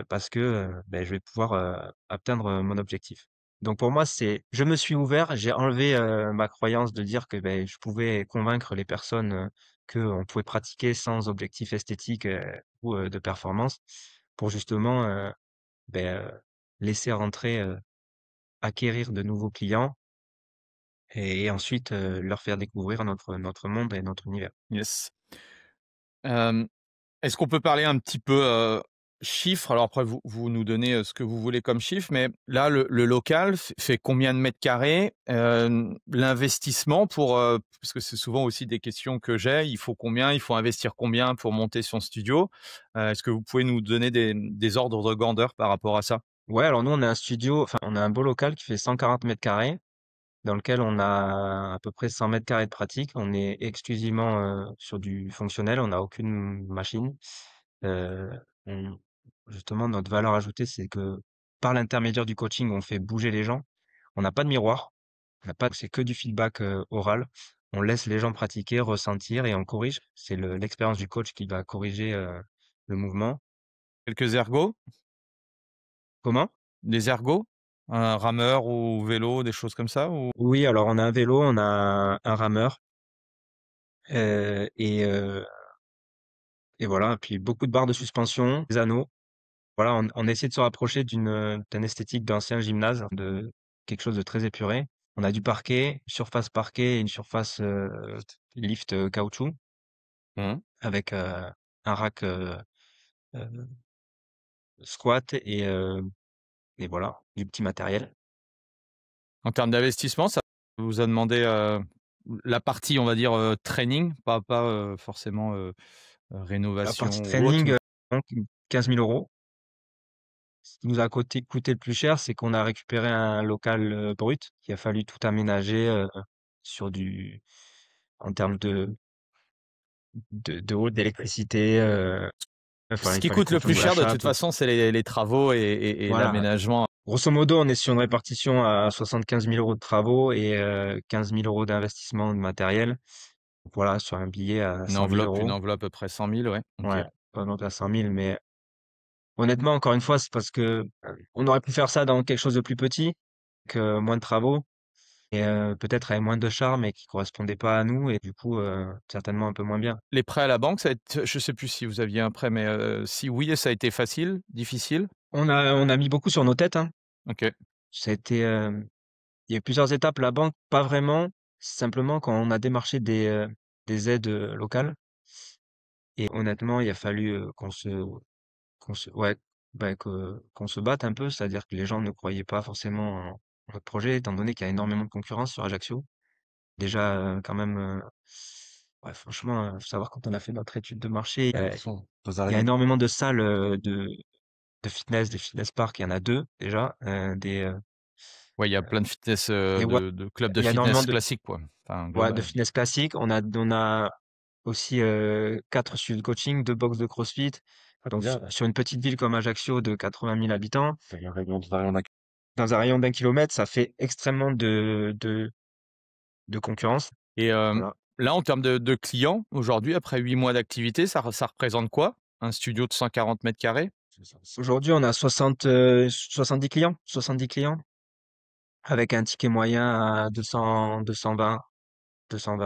parce que, beh, je vais pouvoir, atteindre, mon objectif. Donc pour moi, je me suis ouvert, j'ai enlevé, ma croyance de dire que, beh, je pouvais convaincre les personnes, qu'on pouvait pratiquer sans objectif esthétique, ou, de performance pour justement, beh, laisser rentrer, acquérir de nouveaux clients et ensuite, leur faire découvrir notre monde et notre univers. Yes. Hem Est-ce qu'on peut parler un petit peu, chiffres? Alors après vous nous donnez, ce que vous voulez comme chiffre, mais là le local fait combien de mètres carrés? L'investissement parce que c'est souvent aussi des questions que j'ai, il faut combien? Il faut investir combien pour monter son studio? Est-ce que vous pouvez nous donner des ordres de grandeur par rapport à ça? Ouais, alors nous, on a un studio, enfin, on a un beau local qui fait 140 carrés, dans lequel on a à peu près 100 carrés de pratique. On est exclusivement, sur du fonctionnel, on n'a aucune machine. Heu, on Justement, notre valeur ajoutée, c'est que par l'intermédiaire du coaching, on fait bouger les gens. On n'a pas de miroir, on n'a pas c'est que du feedback, oral. On laisse les gens pratiquer, ressentir et on corrige. C'est l'expérience du coach qui va corriger, le mouvement. Quelques ergots? Comment? Des ergots? Un rameur ou vélo, des choses comme ça ou? Oui, alors on a un vélo, on a un rameur, heu et heu et voilà, puis beaucoup de barres de suspension, des anneaux. Voilà, on essaie de se rapprocher d'un esthétique d'ancien gymnase, de quelque chose de très épuré. On a du parquet, surface parquet et une surface, lift, caoutchouc Mmh. avec, un rack, heu, squat et voilà, du petit matériel. En termes d'investissement, ça vous a demandé, la partie, on va dire, training, pas, forcément, La partie rénovation ou autre, training, mais donc 15 000 €. Ce qui nous a coûté le plus cher, c'est qu'on a récupéré un local, brut, qu'il a fallu tout aménager, sur du en termes de de haute, d'électricité. Ce Il qui fallait coûte qu'on le plus fasse cher de l'achat. toute façon, c'est les travaux et Voilà. l'aménagement. Grosso modo, on est sur une répartition à 75 000 euros de travaux et 15 000 euros d'investissement de matériel. Donc voilà, sur un billet à 100 000 Une euros. enveloppe à peu près 100 000, ouais. OK. Ouais, pas donc à 100 000, mais honnêtement, encore une fois, c'est parce que on aurait pu faire ça dans quelque chose de plus petit, que moins de travaux et peut-être avec moins de charme et qui correspondait pas à nous et du coup, certainement un peu moins bien. Les prêts à la banque, ça a été je sais plus si vous aviez un prêt, mais si oui, ça a été facile, difficile? On a mis beaucoup sur nos têtes, hein. OK. Ça a été, il y a eu plusieurs étapes. La banque, pas vraiment. Simplement quand on a démarché des aides, locales et honnêtement, il a fallu, ouais, bah, qu'on se batte un peu. C'est-à-dire que les gens ne croyaient pas forcément en notre projet, étant donné qu'il y a énormément de concurrence sur Ajaccio. Déjà, quand même, ouais, franchement, faut savoir quand on a fait notre étude de marché, il y a énormément de salles, de fitness, des fitness parks. Il y en a 2 déjà, Ouais, il y a plein de fitness, et ouais, de clubs de il y a énormément fitness de classiques, quoi. Enfin, ouais, de global. fitness classique. On a aussi, 4 studios de coaching, 2 box de CrossFit. Donc sur une petite ville comme Ajaccio de 80 000 habitants, dans un rayon d'1 kilomètre, ça fait extrêmement de concurrence. Et Voilà. là, en termes de clients, aujourd'hui, après 8 mois d'activité, ça représente quoi? Un studio de 140 m²? Aujourd'hui, on a 70 clients, 70 clients avec un ticket moyen à 220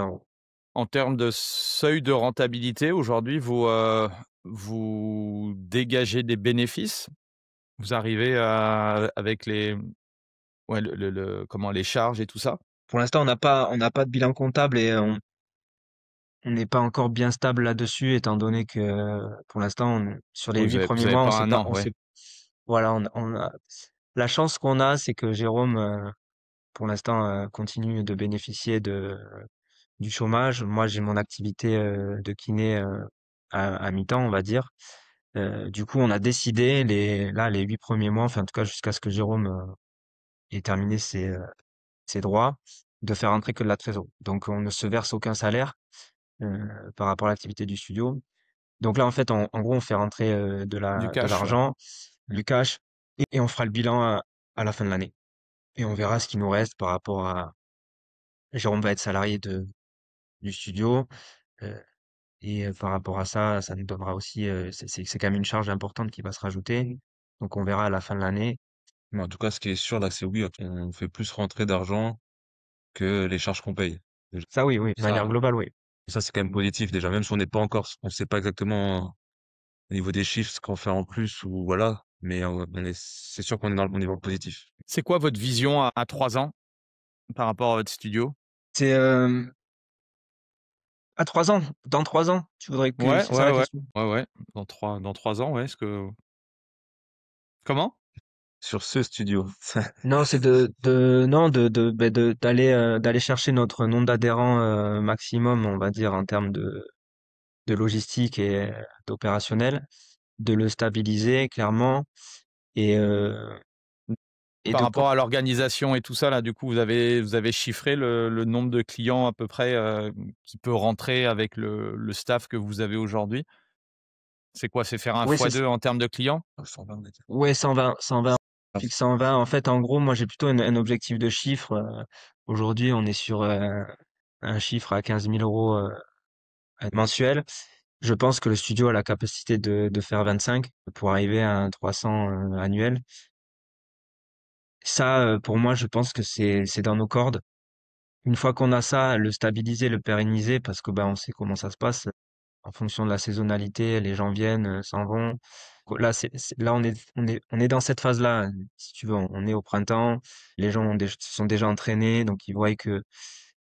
euros. En termes de seuil de rentabilité, aujourd'hui, vous dégagez des bénéfices? Vous arrivez à avec les ouais, comment les charges et tout ça? Pour l'instant, on n'a pas de bilan comptable et on n'est pas encore bien stable là-dessus, étant donné que pour l'instant, sur les Oui, huit vous premiers avez mois, pas un an, ouais. voilà, la chance qu'on a, c'est que Jérôme, pour l'instant, continue de bénéficier du chômage. Moi, j'ai mon activité de kiné à mi-temps, on va dire. Du coup, on a décidé les 8 premiers mois, enfin en tout cas jusqu'à ce que Jérôme ait terminé ses droits, de faire entrer que de la trésorerie. Donc, on ne se verse aucun salaire par rapport à l'activité du studio. Donc là, en fait, en gros, on fait rentrer Du de cash, ouais. l'argent, du cash, et on fera le bilan à la fin de l'année. Et on verra ce qui nous reste par rapport à... Jérôme va être salarié du studio. euh, et par rapport à ça, ça nous donnera aussi... c'est quand même une charge importante qui va se rajouter. Donc on verra à la fin de l'année. Mais en tout cas, ce qui est sûr, là, c'est oui, on fait plus rentrer d'argent que les charges qu'on paye. Déjà. Ça, oui, oui, de manière Ça, globale, oui. ça, c'est quand même positif, déjà. Même si on n'est pas encore, on sait pas exactement au niveau des chiffres ce qu'on fait en plus ou voilà. Mais c'est sûr qu'on est on est dans le positif. C'est quoi votre vision à 3 ans par rapport à votre studio? C'est à 3 ans. Dans 3 ans, tu voudrais que... Ouais, C'est ça ouais, la ouais. question? Ouais, ouais. Dans 3 ans, ouais, est-ce que comment? Sur ce studio. Non, c'est non, d'aller chercher notre nombre d'adhérents maximum, on va dire, en termes de logistique et d'opérationnel, de le stabiliser clairement et, euh, et Par de, rapport à l'organisation et tout ça, là, du coup, vous avez chiffré le nombre de clients à peu près, qui peut rentrer avec le staff que vous avez aujourd'hui? C'est quoi? C'est faire un ouais, fois 2 en termes de clients? 120, on va dire. ouais, 120, 120, Ah, fixe 120. En fait, en gros, moi, j'ai plutôt un objectif de chiffre. Aujourd'hui, on est sur un chiffre à 15 000 euros mensuel. Je pense que le studio a la capacité de faire 25 pour arriver à un 300 annuel. Ça, pour moi, je pense que c'est dans nos cordes. Une fois qu'on a ça, le stabiliser, le pérenniser, parce que ben on sait comment ça se passe en fonction de la saisonnalité. Les gens viennent, s'en vont. Là, là on est dans cette phase-là. Si tu veux, on est au printemps. Les gens se sont déjà entraînés, donc ils voient que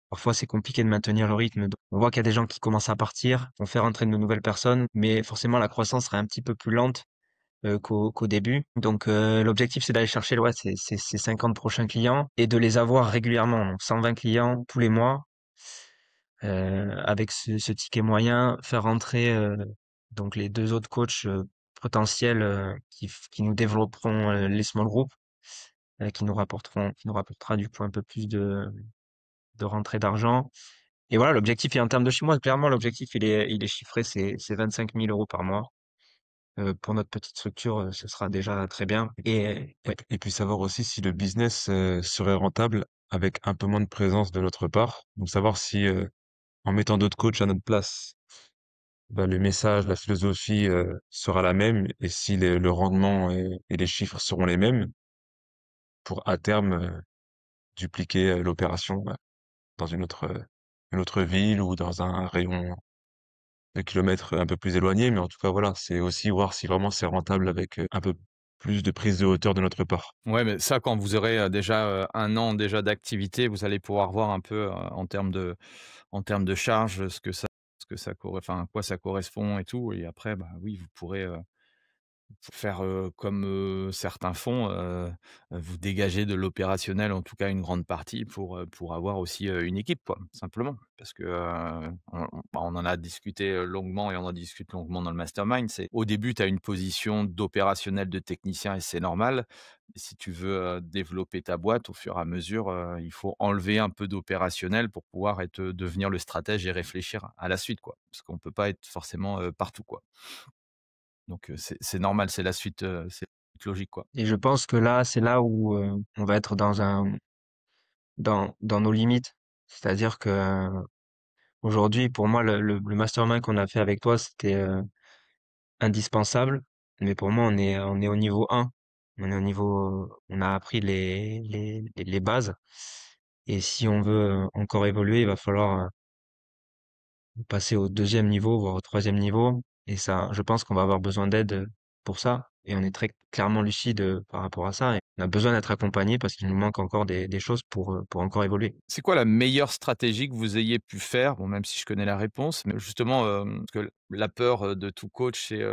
parfois c'est compliqué de maintenir le rythme. Donc, on voit qu'il y a des gens qui commencent à partir, on fait rentrer de nouvelles personnes, mais forcément la croissance sera un petit peu plus lente qu'au début. Donc l'objectif c'est d'aller chercher ouais, ces 50 prochains clients et de les avoir régulièrement. Donc 120 clients tous les mois avec ce ticket moyen, faire rentrer donc les 2 autres coachs potentiels qui nous développeront les small groups, qui nous rapportera du coup un peu plus de rentrée d'argent Et voilà, l'objectif est en termes de chez moi, clairement, l'objectif, il est chiffré, c'est 25 000 euros par mois. Pour notre petite structure, ce sera déjà très bien. Et puis savoir aussi si le business serait rentable avec un peu moins de présence de notre part. Donc savoir si en mettant d'autres coachs à notre place, bah, le message, la philosophie sera la même et si le rendement et les chiffres seront les mêmes pour à terme dupliquer l'opération dans une autre ville ou dans un rayon de kilomètres un peu plus éloigné. Mais en tout cas, voilà, c'est aussi voir si vraiment c'est rentable avec un peu plus de prise de hauteur de notre part. Ouais, mais ça, quand vous aurez, déjà, 1 an déjà d'activité, vous allez pouvoir voir un peu, en termes de charges, ce que ça corre enfin, à quoi ça correspond et tout et après, bah, oui, vous pourrez, faire, comme, certains font, vous dégager de l'opérationnel, en tout cas une grande partie pour avoir aussi, une équipe quoi, simplement. Parce que, on en a discuté, longuement et on en discute longuement dans le mastermind. C'est au début, tu as une position d'opérationnel, de technicien et c'est normal. Mais si tu veux, développer ta boîte au fur et à mesure, il faut enlever un peu d'opérationnel pour pouvoir devenir le stratège et réfléchir à la suite quoi. Parce qu'on peut pas être forcément, partout quoi. Donc c'est normal, c'est logique, quoi. Et je pense que là, c'est là où on va être dans nos limites. C'est-à-dire que aujourd'hui, pour moi, le mastermind qu'on a fait avec toi, c'était indispensable. Mais pour moi, on est au niveau 1. On est au niveau, on a appris les bases. Et si on veut encore évoluer, il va falloir passer au deuxième niveau, voire au troisième niveau. Et ça, je pense qu'on va avoir besoin d'aide pour ça. Et on est très clairement lucide par rapport à ça. Et on a besoin d'être accompagné parce qu'il nous manque encore des choses pour encore évoluer. C'est quoi la meilleure stratégie que vous ayez pu faire? Bon, même si je connais la réponse, mais justement, parce que la peur, de tout coach, c'est,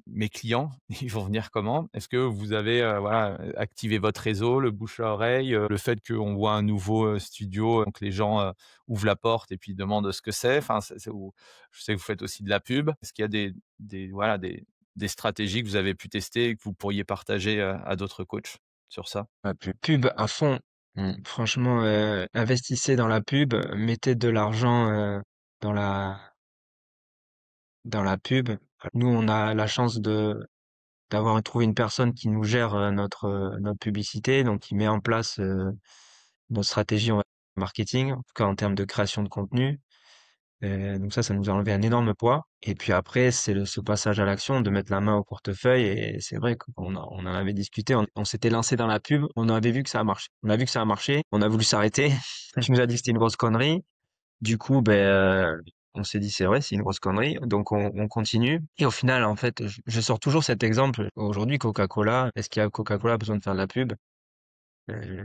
mes clients, ils vont venir comment? Est-ce que vous avez, voilà, activé votre réseau, le bouche à oreille, le fait qu'on voit un nouveau, studio, donc les gens, ouvrent la porte et puis demandent ce que c'est? Enfin, c'est ou je sais que vous faites aussi de la pub. Est-ce qu'il y a voilà, des stratégies que vous avez pu tester et que vous pourriez partager, à d'autres coachs sur ça? Ah, puis, Pub à fond. mm, Franchement, investissez dans la pub, mettez de l'argent dans dans la pub. Nous, on a la chance de d'avoir trouvé une personne qui nous gère notre publicité, donc qui met en place notre stratégie marketing, en tout cas en termes de création de contenu. Donc ça nous a enlevé un énorme poids. Et puis après, c'est ce passage à l'action, de mettre la main au portefeuille. Et c'est vrai on en avait discuté, on s'était lancé dans la pub, on avait vu que ça a marché. On a vu que ça a marché, on a voulu s'arrêter. Tu nous as dit que c'était une grosse connerie. Du coup, on s'est dit c'est vrai, c'est une grosse connerie. Donc on continue. Et au final, en fait, je sors toujours cet exemple. Aujourd'hui, Coca-Cola, est-ce qu'il y a Coca-Cola a besoin de faire de la pub? Euh,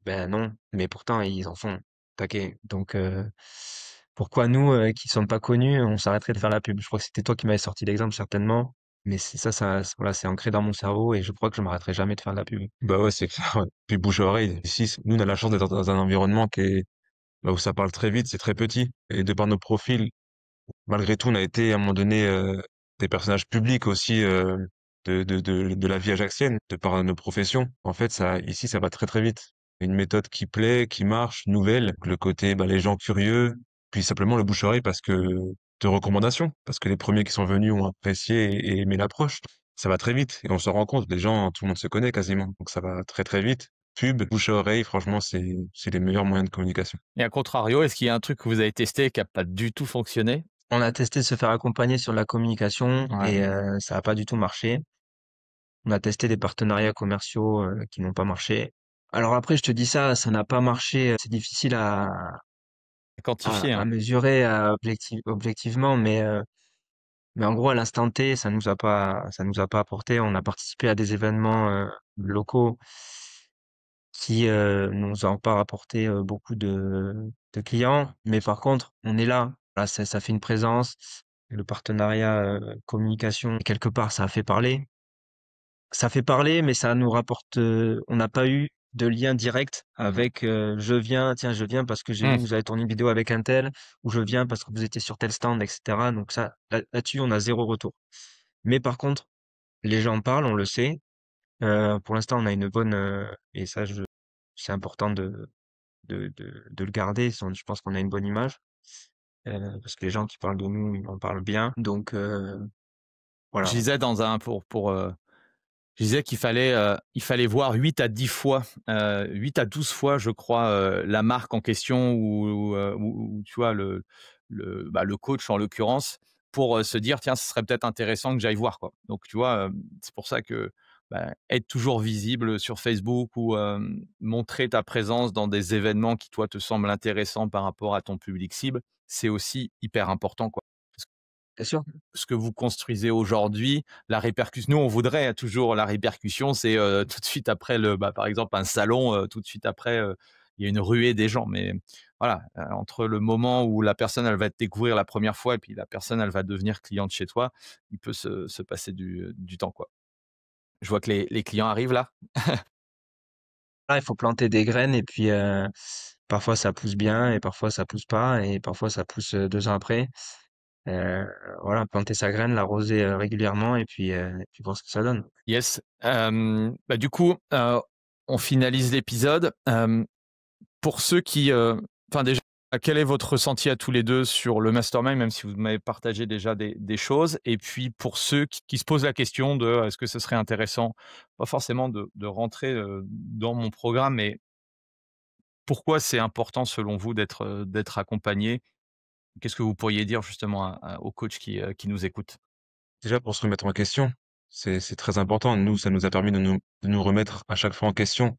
ben non, mais pourtant ils en font. Taquet. Donc pourquoi nous, qui sommes pas connus, on s'arrêterait de faire la pub? Je crois que c'était toi qui m'avais sorti l'exemple certainement. Mais c'est voilà, c'est ancré dans mon cerveau et je crois que je m'arrêterai jamais de faire de la pub. bah ouais, c'est clair. Ouais. Puis bouche à oreille. Ici, nous, on a la chance d'être dans un environnement qui est, bah, où ça parle très vite, c'est très petit. Et de par nos profils, malgré tout, on a été à un moment donné des personnages publics aussi de la vie ajaxienne, de par nos professions. En fait, ça, ici, ça va très très vite. Une méthode qui plaît, qui marche, nouvelle. Le côté, bah, les gens curieux, puis simplement le bouche-oreille parce que de recommandations, parce que les premiers qui sont venus ont apprécié et aimé l'approche. Ça va très vite et on s'en rend compte. Les gens, tout le monde se connaît quasiment, donc ça va très très vite. Pub, bouche-oreille, franchement, c'est les meilleurs moyens de communication. Et à contrario, est-ce qu'il y a un truc que vous avez testé qui a pas du tout fonctionné? On a testé de se faire accompagner sur la communication Ouais. et ça a pas du tout marché. On a testé des partenariats commerciaux qui n'ont pas marché. Alors après, je te dis ça, ça n'a pas marché. C'est difficile Quantifié, à hein. mesurer objectivement, mais en gros, à l'instant T, ça nous a pas apporté. On a participé à des événements locaux qui nous ont pas rapporté beaucoup de clients. Mais par contre, on est là. Là, ça fait une présence. Le partenariat communication, quelque part, ça a fait parler. Ça fait parler, mais ça nous rapporte. On n'a pas eu de lien direct avec je viens, tiens, je viens parce que j'ai vu que Mmh. vous avez tourné une vidéo avec un tel, ou je viens parce que vous étiez sur tel stand, etc. Donc ça, là-dessus, on a zéro retour. Mais par contre, les gens en parlent, on le sait. Pour l'instant, on a une bonne et ça, c'est important de le garder. Je pense qu'on a une bonne image. parce que les gens qui parlent de nous, ils en parlent bien. Donc Je voilà. disais je disais il fallait voir 8 à 10 fois, 8 à 12 fois, je crois, la marque en question ou tu vois le coach en l'occurrence pour, se dire: «Tiens, ce serait peut-être intéressant que j'aille voir, quoi». Donc tu vois, c'est pour ça que, être toujours visible sur Facebook ou, montrer ta présence dans des événements qui, toi, te semblent intéressants par rapport à ton public cible, c'est aussi hyper important, quoi. Bien sûr. Ce que vous construisez aujourd'hui, la répercussion, nous, on voudrait toujours la répercussion, c'est, tout de suite après par exemple, un salon, tout de suite après, il y a une ruée des gens. Mais voilà, entre le moment où la personne, elle va te découvrir la première fois et puis la personne, elle va devenir cliente chez toi, il peut se passer du temps, quoi. Je vois que les clients arrivent là. Là, il faut planter des graines et puis, parfois ça pousse bien et parfois ça pousse pas et parfois ça pousse, 2 ans après. Heu, voilà, planter sa graine, l'arroser, régulièrement et puis voir ce que ça donne. Yes, du coup, on finalise l'épisode. Pour ceux qui, enfin déjà, quel est votre ressenti à tous les 2 sur le mastermind, même si vous m'avez partagé déjà des choses? Et puis pour ceux qui se posent la question de, est-ce que ce serait intéressant, pas forcément de rentrer, dans mon programme, mais pourquoi c'est important selon vous d'être accompagné? Qu'est-ce que vous pourriez dire justement aux coachs qui nous écoutent? Déjà pour se remettre en question, c'est très important. Nous, ça nous a permis de nous remettre à chaque fois en question,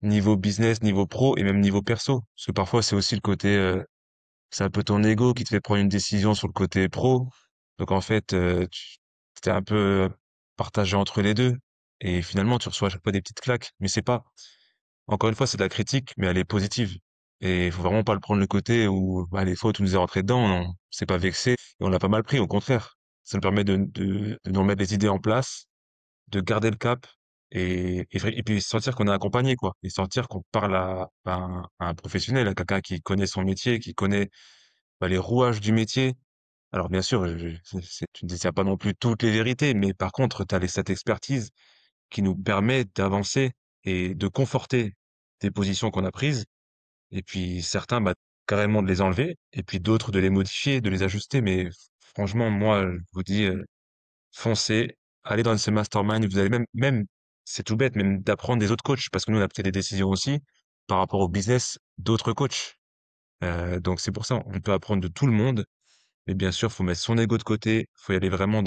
niveau business, niveau pro et même niveau perso. Parce que parfois, c'est aussi le côté, c'est un peu ton ego qui te fait prendre une décision sur le côté pro. Donc en fait, tu es un peu partagé entre les 2 et finalement, tu reçois à chaque fois des petites claques. Mais c'est pas encore une fois, c'est de la critique, mais elle est positive et il faut vraiment pas le prendre le côté où, bah, les fois où tu nous es rentré dedans, on s'est pas vexé et on l'a pas mal pris, au contraire. Ça nous permet de nous remettre des idées en place, de garder le cap et puis sentir qu'on est accompagné, quoi, et sentir qu'on parle à un professionnel, à quelqu'un qui connaît son métier, qui connaît, bah, les rouages du métier. Alors bien sûr, tu ne détiens pas non plus toutes les vérités, mais par contre, tu as cette expertise qui nous permet d'avancer et de conforter des positions qu'on a prises et puis certains, bah, carrément de les enlever et puis d'autres de les modifier, de les ajuster. Mais franchement, moi, je vous dis, foncez, allez dans ce mastermind. Vous allez même, c'est tout bête, même d'apprendre des autres coachs parce que nous, on a pris des décisions aussi par rapport au business d'autres coachs. Donc c'est pour ça, on peut apprendre de tout le monde. Mais bien sûr, faut mettre son ego de côté, faut y aller vraiment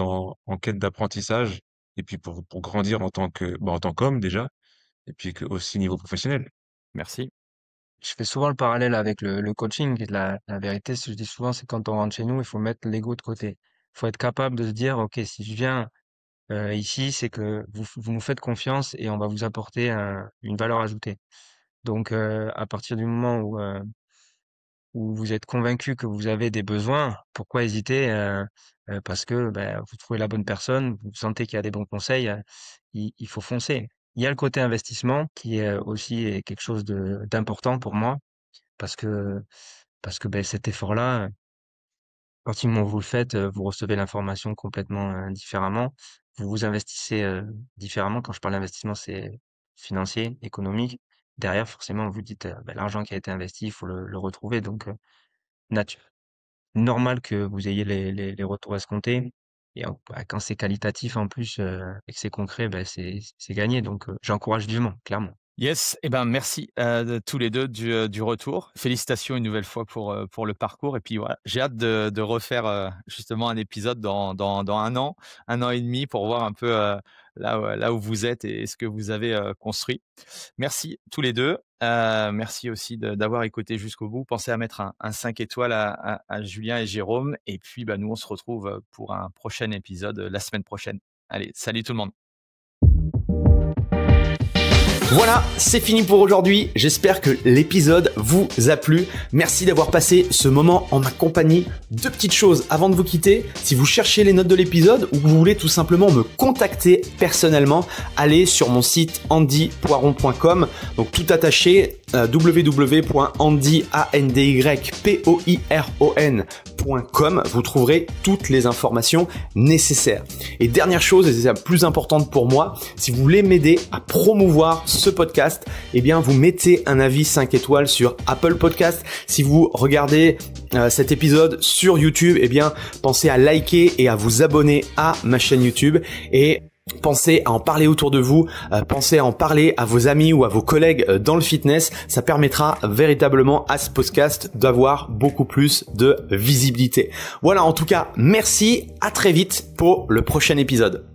en quête d'apprentissage et puis pour grandir en tant qu'homme déjà et puis que aussi niveau professionnel. Merci. Je fais souvent le parallèle avec le coaching et la vérité, ce que je dis souvent, c'est quand on rentre chez nous, il faut mettre l'ego de côté. Il faut être capable de se dire: «OK, si je viens, ici, c'est que vous nous faites confiance et on va vous apporter une valeur ajoutée». Donc à partir du moment où vous êtes convaincu que vous avez des besoins, pourquoi hésiter? Parce que, vous trouvez la bonne personne, vous sentez qu'il y a des bons conseils, il faut foncer. Il y a le côté investissement qui est aussi quelque chose d'important pour moi parce que cet effort-là, à partir du moment où vous le faites, vous recevez l'information complètement, différemment. Vous vous investissez, différemment. Quand je parle d'investissement, c'est financier, économique. Derrière, forcément, vous dites, l'argent qui a été investi, il faut le retrouver donc natu normal que vous ayez les retours escomptés et quand c'est qualitatif en plus, et que c'est concret, c'est gagné donc j'encourage vivement, clairement. Yes, et ben merci, tous les 2 du retour. Félicitations une nouvelle fois pour le parcours et puis voilà, j'ai hâte de refaire, justement un épisode dans 1 an et demi pour voir un peu, là où vous êtes et ce que vous avez, construit. Merci tous les 2. Merci aussi d'avoir écouté jusqu'au bout. Pensez à mettre un 5 étoiles à Julien et Jérôme et puis, nous on se retrouve, pour un prochain épisode, la semaine prochaine. Allez, salut tout le monde. Voilà, c'est fini pour aujourd'hui. J'espère que l'épisode vous a plu. Merci d'avoir passé ce moment en ma compagnie. 2 petites choses avant de vous quitter. Si vous cherchez les notes de l'épisode ou que vous voulez tout simplement me contacter personnellement, allez sur mon site andypoiron.com. Donc tout attaché, www.andypoiron.com. Vous trouverez toutes les informations nécessaires. Et dernière chose, et c'est la plus importante pour moi, si vous voulez m'aider à promouvoir ce podcast, eh bien vous mettez un avis 5 étoiles sur Apple Podcast. Si vous regardez cet épisode sur YouTube, eh bien pensez à liker et à vous abonner à ma chaîne YouTube, et pensez à en parler autour de vous, pensez à en parler à vos amis ou à vos collègues dans le fitness. Ça permettra véritablement à ce podcast d'avoir beaucoup plus de visibilité. Voilà, en tout cas, merci, à très vite pour le prochain épisode.